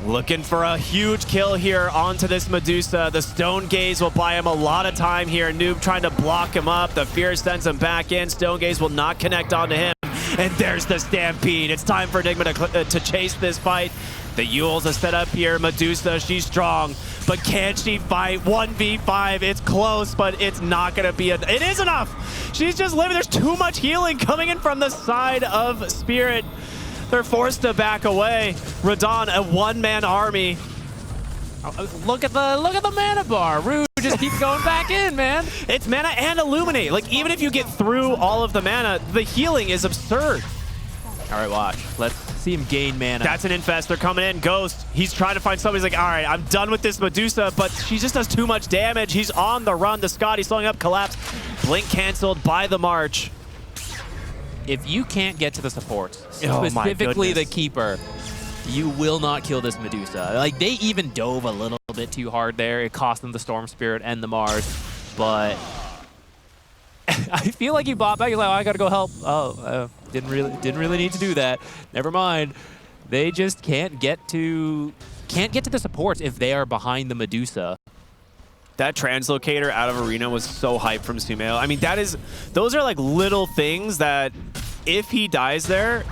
looking for a huge kill here onto this Medusa. The Stone Gaze will buy him a lot of time here. Noob trying to block him up. The Fear sends him back in. Stone Gaze will not connect onto him. And there's the Stampede. It's time for Ningma to chase this fight. The Yule's a setup here. Medusa, she's strong. But can she fight 1v5? It's close, but it's not going to be it is enough. She's just living. There's too much healing coming in from the side of Spirit. They're forced to back away. Radon, a one-man army. Look at the mana bar. Rue just keeps going back in, man. It's mana and Illuminate. Like, even if you get through all of the mana, the healing is absurd. All right, watch. Let's see him gain mana. That's an infest. They're coming in. Ghost. He's trying to find somebody. He's like, all right, I'm done with this Medusa, but she just does too much damage. He's on the run. The Scotty slowing up. Collapse. Blink canceled by the March. If you can't get to the supports, Oh, specifically the Keeper, you will not kill this Medusa. Like, they even dove a little bit too hard there. It cost them the Storm Spirit and the Mars, but I feel like he bought back. He's like, oh, I gotta go help. Oh, didn't really need to do that. Never mind. They just can't get to the supports if they are behind the Medusa. That translocator out of arena was so hyped from Sumail. I mean, those are like little things that if he dies there,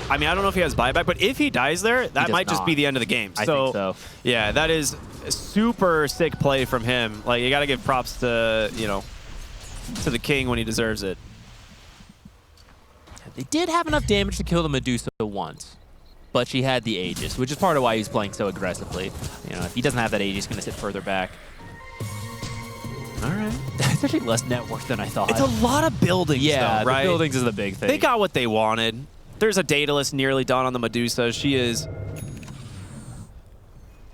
I mean, I don't know if he has buyback, but if he dies there, that might just be the end of the game. I think so. Yeah, that is a super sick play from him. Like, you got to give props to, to the king when he deserves it. They did have enough damage to kill the Medusa once, but she had the Aegis, which is part of why he's playing so aggressively. If he doesn't have that Aegis, he's going to sit further back. All right. It's actually less net worth than I thought. It's a lot of buildings, though, right? The buildings is the big thing. They got what they wanted. There's a Daedalus nearly done on the Medusa. She is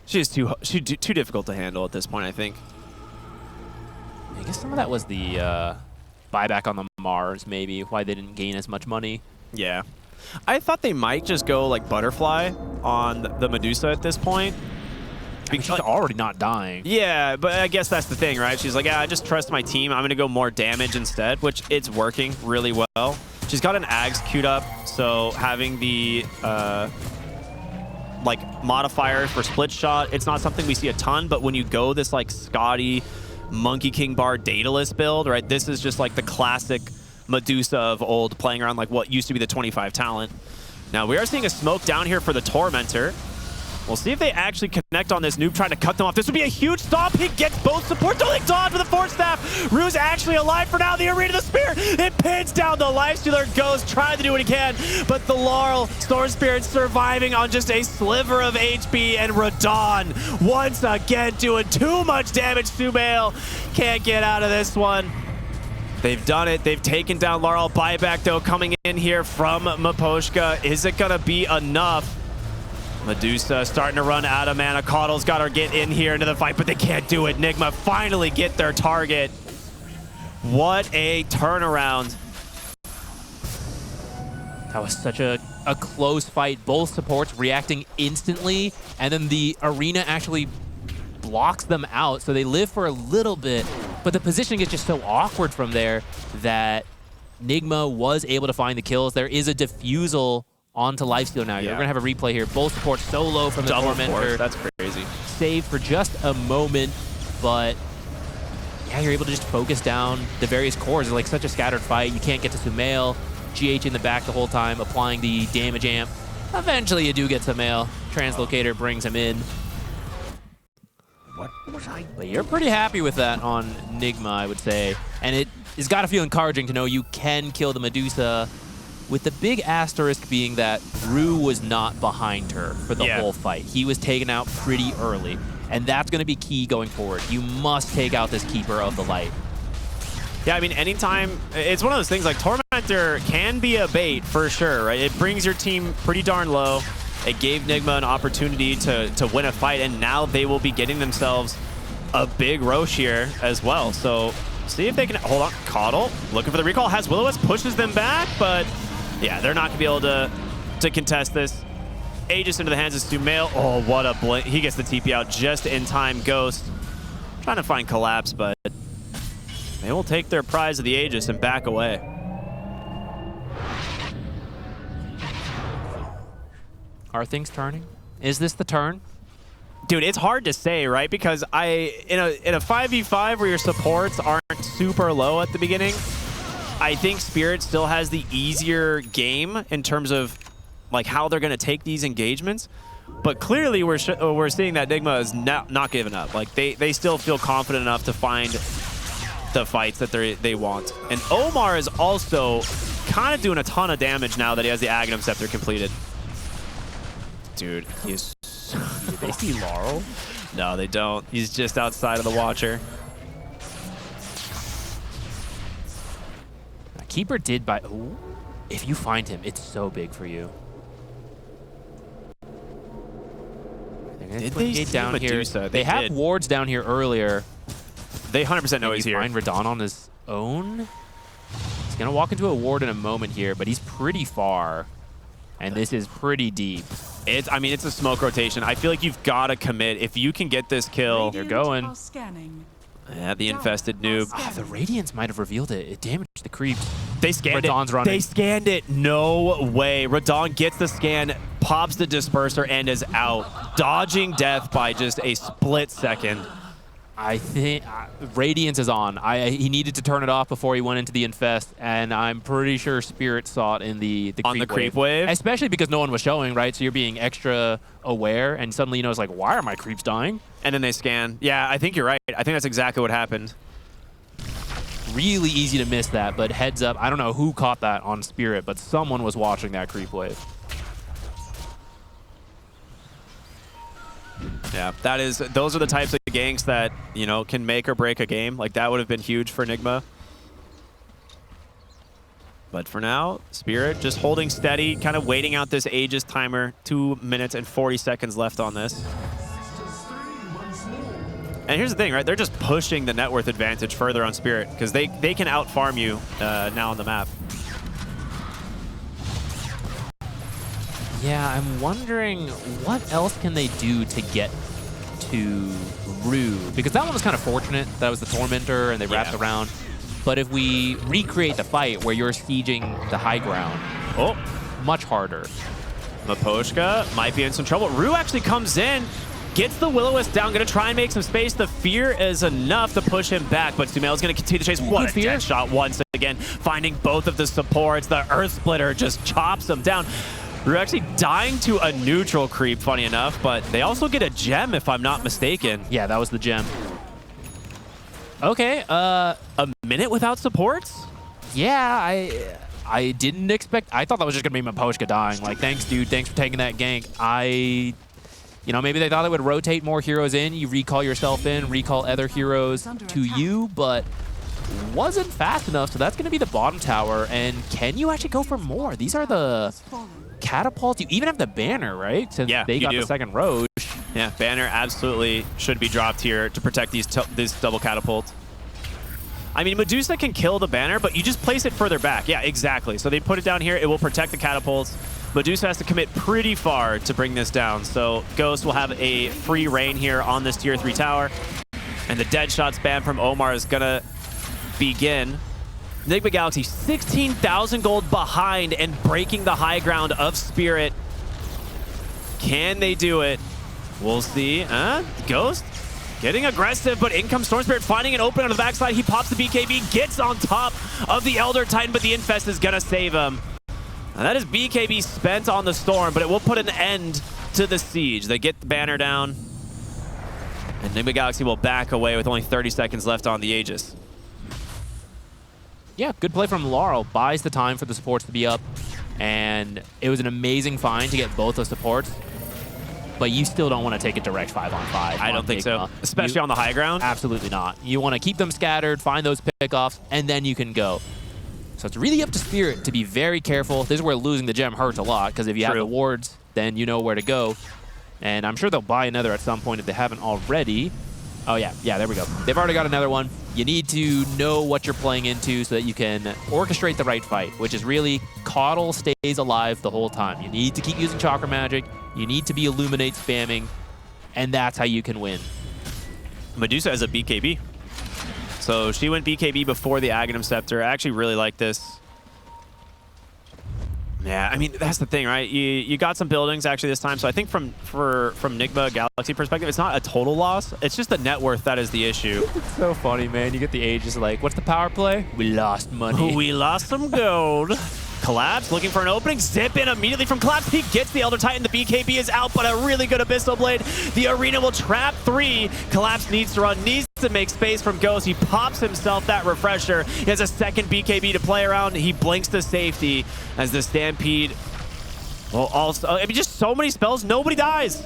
too difficult to handle at this point, I think. I guess some of that was the buyback on the Mars, maybe, why they didn't gain as much money. Yeah. I thought they might just go like Butterfly on the Medusa at this point. She's already not dying. Yeah, but I guess that's the thing, right? She's like, yeah, I just trust my team. I'm going to go more damage instead, which it's working really well. She's got an Ags queued up, so having the like modifier for split shot, it's not something we see a ton, but when you go this like Scotty Monkey King Bar Daedalus build, right? This is just like the classic Medusa of old, playing around like what used to be the 25 talent. Now we are seeing a smoke down here for the Tormentor. We'll see if they actually connect on this noob, trying to cut them off. This would be a huge stop. He gets both supports. Only dodge with the Force Staff. Rue's actually alive for now. The Arena, the Spear. It pins down the Lifestealer. Goes, trying to do what he can. But the Laurel, Storm Spirit surviving on just a sliver of HP. And Radon once again doing too much damage to Mail. Can't get out of this one. They've done it. They've taken down Laurel. Buyback, though, coming in here from Miposhka. Is it going to be enough? Medusa starting to run out of mana. Coddle's got to get in here into the fight, but they can't do it. Ningma finally get their target. What a turnaround. That was such a close fight. Both supports reacting instantly, and then the Arena actually blocks them out, so they live for a little bit, but the positioning is just so awkward from there that Ningma was able to find the kills. There is a defusal onto Lifesteal now. Yeah. You're going to have a replay here. Both supports so low from the Tormentor. That's crazy. Saved for just a moment, but yeah, you're able to just focus down the various cores. It's like such a scattered fight. You can't get to Sumail. GH in the back the whole time, applying the damage amp. Eventually you do get Sumail. Translocator brings him in. What was I? But you're pretty happy with that on Ningma, I would say. And it has got to feel encouraging to know you can kill the Medusa, with the big asterisk being that Rue was not behind her for the whole fight. He was taken out pretty early, and that's going to be key going forward. You must take out this Keeper of the Light. Yeah, I mean, anytime, it's one of those things like Tormentor can be a bait for sure, right? It brings your team pretty darn low. It gave Ningma an opportunity to win a fight, and now they will be getting themselves a big Roche here as well. So see if they can, hold on, Coddle looking for the recall, has Will-O-Wisp, pushes them back, but yeah, they're not going to be able to contest this. Aegis into the hands of Sumail. Oh, what a blink. He gets the TP out just in time. Ghost trying to find Collapse, but they will take their prize of the Aegis and back away. Are things turning? Is this the turn? Dude, it's hard to say, right? Because in a 5v5 where your supports aren't super low at the beginning, I think Spirit still has the easier game in terms of like how they're going to take these engagements. But clearly we're seeing that Ningma is not giving up. Like they still feel confident enough to find the fights that they want. And Omar is also kind of doing a ton of damage now that he has the Aghanim Scepter completed. Dude, he's... Did they see Laurel? No, they don't. He's just outside of the Watcher. Keeper did buy... Ooh. If you find him, it's so big for you. Did they see down Medusa? Here. They have wards down here earlier. They 100% know he's here. Find Radon on his own. He's going to walk into a ward in a moment here, but he's pretty far. And this is pretty deep. I mean, it's a smoke rotation. I feel like you've got to commit. If you can get this kill, they're going. Yeah, the infested noob. The Radiance might have revealed it. It damaged the creeps. They scanned Radon's it. Running. They scanned it. No way. Radon gets the scan, pops the disperser, and is out. Dodging death by just a split second. I think Radiance is on. He needed to turn it off before he went into the infest, and I'm pretty sure Spirit saw it in the creep wave. Especially because no one was showing, right? So you're being extra aware, and suddenly you know it's like, why are my creeps dying? And then they scan. Yeah, I think you're right. I think that's exactly what happened. Really easy to miss that, but heads up, I don't know who caught that on Spirit, but someone was watching that creep wave. Yeah, those are the types of ganks that, you know, can make or break a game. Like, that would have been huge for Ningma. But for now, Spirit just holding steady, kind of waiting out this Aegis timer. 2 minutes and 40 seconds left on this. And here's the thing, right? They're just pushing the net worth advantage further on Spirit because they can out-farm you now on the map. Yeah, I'm wondering what else can they do to get to Rue, because that one was kind of fortunate. That was the Tormentor, and they wrapped around. But if we recreate the fight where you're sieging the high ground, much harder. Miposhka might be in some trouble. Rue actually comes in, gets the Will-O-Wisp down, gonna try and make some space. The fear is enough to push him back, but Sumail's gonna continue to chase. What a dead shot once again, finding both of the supports. The Earth Splitter just chops him down. Rue actually dying to a neutral creep, funny enough, but they also get a gem, if I'm not mistaken. Yeah, that was the gem. Okay, a minute without supports? Yeah, I didn't expect. I thought that was just gonna be Miposhka dying. Like, thanks, dude. Thanks for taking that gank. You know, maybe they thought they would rotate more heroes in. You recall yourself in, recall other heroes to you, but wasn't fast enough. So that's gonna be the bottom tower. And can you actually go for more? These are the catapults. You even have the banner, right? Since they got the second Roche. Yeah, banner absolutely should be dropped here to protect this double catapult. I mean, Medusa can kill the banner, but you just place it further back. Yeah, exactly. So they put it down here. It will protect the catapults. Medusa has to commit pretty far to bring this down. So Ghost will have a free reign here on this tier 3 tower. And the dead shot spam from Omar is going to begin. Ningma Galaxy 16,000 gold behind and breaking the high ground of Spirit. Can they do it? We'll see. Ghost getting aggressive, but in comes Storm Spirit, finding an opening on the backside. He pops the BKB, gets on top of the Elder Titan, but the Infest is going to save him. And that is BKB spent on the Storm, but it will put an end to the siege. They get the banner down, and Ningma Galaxy will back away with only 30 seconds left on the Aegis. Yeah, good play from Laurel. Buys the time for the supports to be up, and it was an amazing find to get both the supports. But you still don't want to take a direct 5-on-5. I don't think so, especially on the high ground. Absolutely not. You want to keep them scattered, find those pickoffs, and then you can go. So it's really up to Spirit to be very careful. This is where losing the gem hurts a lot, because if you have the wards, then you know where to go. And I'm sure they'll buy another at some point if they haven't already. Oh, yeah, there we go. They've already got another one. You need to know what you're playing into so that you can orchestrate the right fight, which is really Coddle stays alive the whole time. You need to keep using Chakra Magic. You need to be Illuminate spamming, and that's how you can win. Medusa has a BKB. So she went BKB before the Aghanim Scepter. I actually really like this. Yeah, I mean, that's the thing, right? You got some buildings actually this time. So I think from Ningma Galaxy perspective, it's not a total loss. It's just the net worth that is the issue. It's so funny, man. You get the Aegis like, what's the power play? We lost money. We lost some gold. Collapse, looking for an opening. Zip in immediately from Collapse. He gets the Elder Titan. The BKB is out, but a really good Abyssal Blade. The Arena will trap 3. Collapse needs to run, needs to make space from Ghost. He pops himself that refresher. He has a second BKB to play around. He blinks to safety as the Stampede will also... I mean, just so many spells. Nobody dies.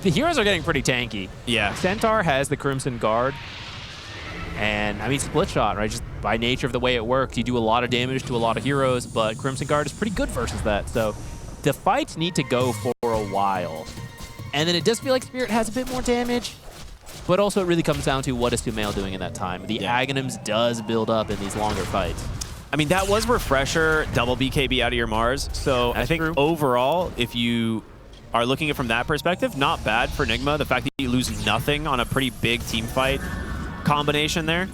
The heroes are getting pretty tanky. Yeah. Centaur has the Crimson Guard. And, I mean, split shot, right? Just by nature of the way it works, you do a lot of damage to a lot of heroes, but Crimson Guard is pretty good versus that. So the fights need to go for a while. And then it does feel like Spirit has a bit more damage, but also it really comes down to what is Sumail doing in that time. The Aghanims does build up in these longer fights. I mean, that was Refresher, double BKB out of your Mars. So I think overall, if you are looking at it from that perspective, not bad for Ningma. The fact that you lose nothing on a pretty big team fight combination there.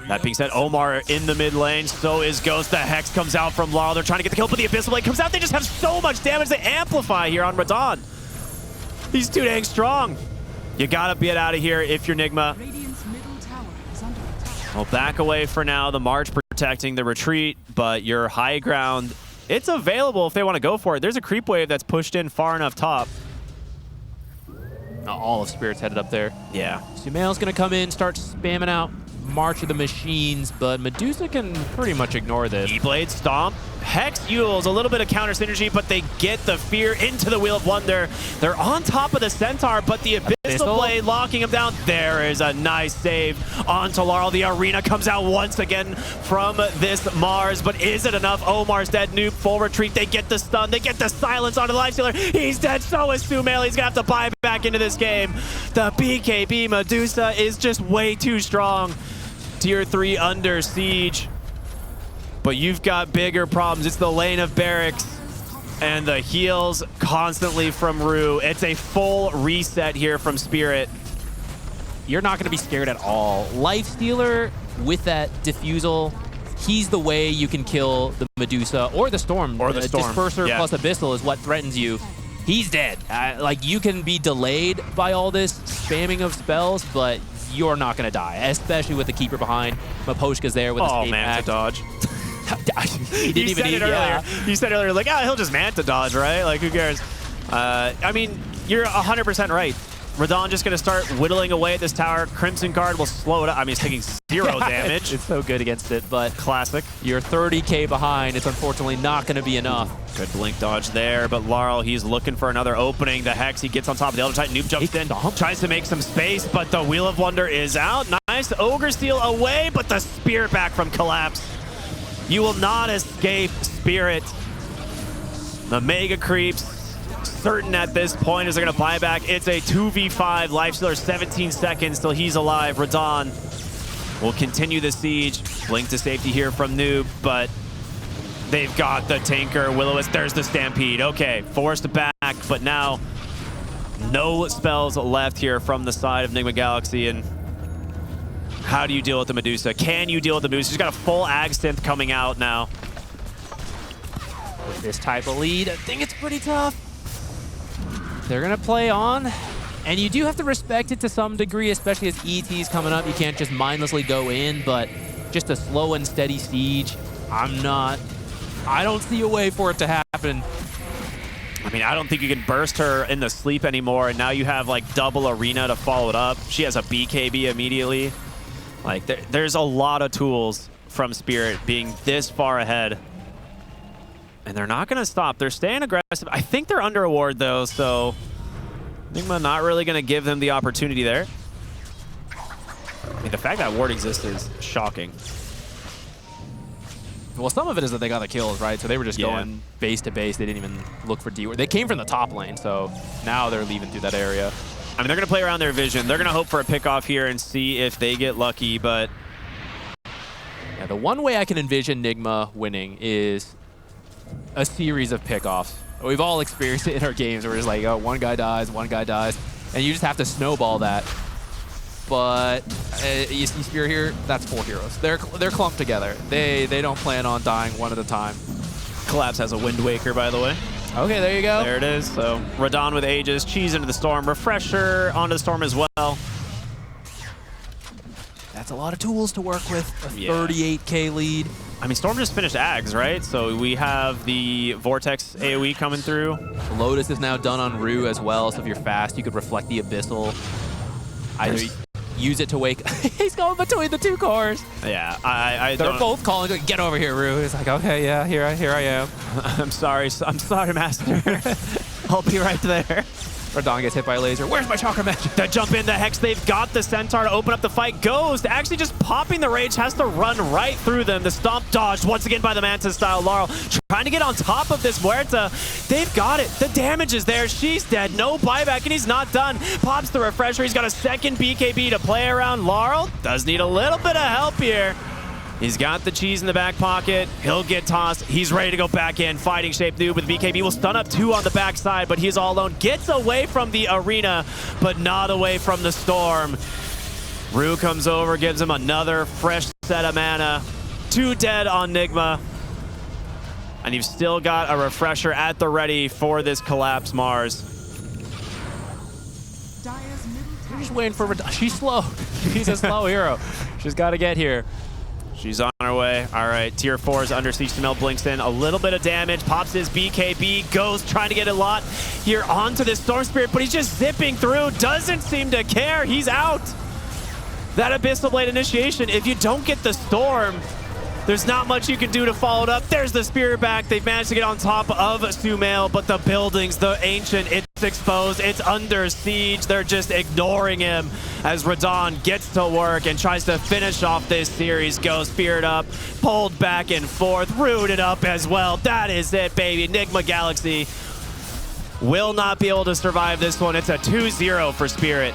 That being said, Omar in the mid lane, so is Ghost. The Hex comes out from Laurel. They're trying to get the kill, but the Abyssal Blade comes out. They just have so much damage. They amplify here on Radon. He's too dang strong. You gotta get out of here if you're Ningma. Radiant's middle tower is under attack. Well, back away for now. The March protecting the retreat, but your high ground, it's available if they want to go for it. There's a creep wave that's pushed in far enough top. All of Spirit's headed up there. Yeah. Sumail's going to come in, start spamming out March of the Machines, but Medusa can pretty much ignore this. E-Blade, Stomp, Hex Yules, a little bit of counter synergy, but they get the fear into the Wheel of Wonder. They're on top of the Centaur, but the Abyssal Blade locking him down. There is a nice save onto Laurel. The Arena comes out once again from this Mars, but is it enough? Omar's dead. Nuke, full retreat. They get the stun. They get the silence onto the Lifestealer. He's dead. So is Sumail. He's going to have to buy back into this game. The BKB Medusa is just way too strong. Tier 3 under siege. But you've got bigger problems. It's the lane of barracks. And the heals constantly from Rue. It's a full reset here from Spirit. You're not going to be scared at all. Lifestealer with that diffusal, he's the way you can kill the Medusa or the Storm. Or the Storm. Disperser Yeah. plus Abyssal is what threatens you. He's dead. Like, you can be delayed by all this spamming of spells, but you're not going to die, especially with the Keeper behind. Maposhka's there with his Oh, escape Manta act. dodge. He didn't even eat, earlier. You said earlier, like, he'll just Manta dodge, right? Like, who cares? I mean, you're 100% right. Radon just going to start whittling away at this tower. Crimson Guard will slow it up. I mean, it's taking 0 damage. It's so good against it, but Classic. you're 30k behind. It's unfortunately not going to be enough. Good blink dodge there, but Laurel, he's looking for another opening. The Hex, he gets on top of the Elder Titan. Noob jumps in, tries to make some space, but the Wheel of Wonder is out. Nice Ogre Steal away, but the Spirit back from Collapse. You will not escape Spirit. The Mega Creeps, certain at this point, as they're going to buy back. It's a 2v5. Lifestealer 17 seconds till he's alive. Radon will continue the siege. Blink to safety here from Noob, but they've got the Tinker. Will-O-Wisp, there's the Stampede. Okay, forced back, but now no spells left here from the side of Ningma Galaxy. And how do you deal with the Medusa? Can you deal with the Medusa? She's got a full Ag Synth coming out now. With this type of lead, I think it's pretty tough. They're going to play on, and you do have to respect it to some degree, especially as ET's coming up. You can't just mindlessly go in, but just a slow and steady siege. I don't see a way for it to happen. I mean, I don't think you can burst her in the sleep anymore, and now you have, like, double Arena to follow it up. She has a BKB immediately. Like, there's a lot of tools from Spirit being this far ahead. And they're not going to stop. They're staying aggressive. I think they're under a ward, though, so Ningma not really going to give them the opportunity there. I mean, the fact that ward exists is shocking. Well, some of it is that they got the kills, right? So they were just going base to base. They didn't even look for D. They came from the top lane, so now they're leaving through that area. I mean, they're going to play around their vision. They're going to hope for a pick-off here and see if they get lucky, but... Yeah, the one way I can envision Ningma winning is a series of pickoffs. We've all experienced it in our games where it's like, oh, one guy dies, and you just have to snowball that. But you see Spirit here, that's 4 heroes. They're clumped together. They don't plan on dying one at a time. Collapse has a Wind Waker, by the way. Okay, there you go. There it is. So Radon with Aegis, Cheese into the Storm, Refresher onto the Storm as well. That's a lot of tools to work with. A 38k lead. I mean, Storm just finished Ags, right? So we have the Vortex AoE coming through. Lotus is now done on Rue as well, so if you're fast, you could reflect the Abyssal. Either use it to wake... He's going between the two cores. Yeah, They're both calling, get over here, Rue. He's like, okay, yeah, here I am. I'm sorry, Master. I'll be right there. Radon gets hit by a laser. Where's my Chakra Magic? They jump in, the Hex, they've got the Centaur to open up the fight. Ghost actually just popping the Rage, has to run right through them. The Stomp dodged once again by the Mantis style. Laurel trying to get on top of this Muerta. They've got it. The damage is there. She's dead. No buyback, and he's not done. Pops the Refresher. He's got a second BKB to play around. Laurel does need a little bit of help here. He's got the cheese in the back pocket. He'll get tossed. He's ready to go back in. Fighting shape Noob with BKB. Will stun up 2 on the backside, but he's all alone. Gets away from the arena, but not away from the Storm. Rue comes over, gives him another fresh set of mana. 2 dead on Ningma. And you've still got a Refresher at the ready for this Collapse Mars. You're just waiting for Radon. She's slow. She's a slow hero. She's got to get here. She's on her way. All right, tier 4's Under Siege Smell blinks in. A little bit of damage. Pops his BKB. Goes trying to get a lot here onto this Storm Spirit, but he's just zipping through. Doesn't seem to care. He's out. That Abyssal Blade initiation, if you don't get the Storm, there's not much you can do to follow it up. There's the Spirit back. They've managed to get on top of Sumail, but the buildings, the Ancient, it's exposed. It's under siege. They're just ignoring him as Radon gets to work and tries to finish off this series. Goes Spirit up, pulled back and forth, rooted up as well. That is it, baby. Ningma Galaxy will not be able to survive this one. It's a 2-0 for Spirit.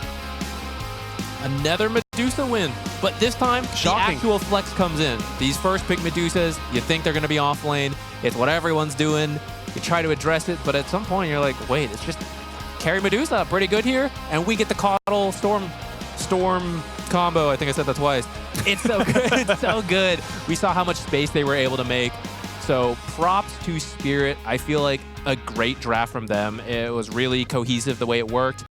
Another Medusa win, but this time Shocking. the actual flex comes in. These first pick Medusas, you think they're going to be off lane. It's what everyone's doing. You try to address it, but at some point you're like, wait, it's just carry Medusa pretty good here, and we get the Coddle Storm combo. I think I said that twice. It's so good. It's so good. We saw how much space they were able to make. So props to Spirit. I feel like a great draft from them. It was really cohesive the way it worked.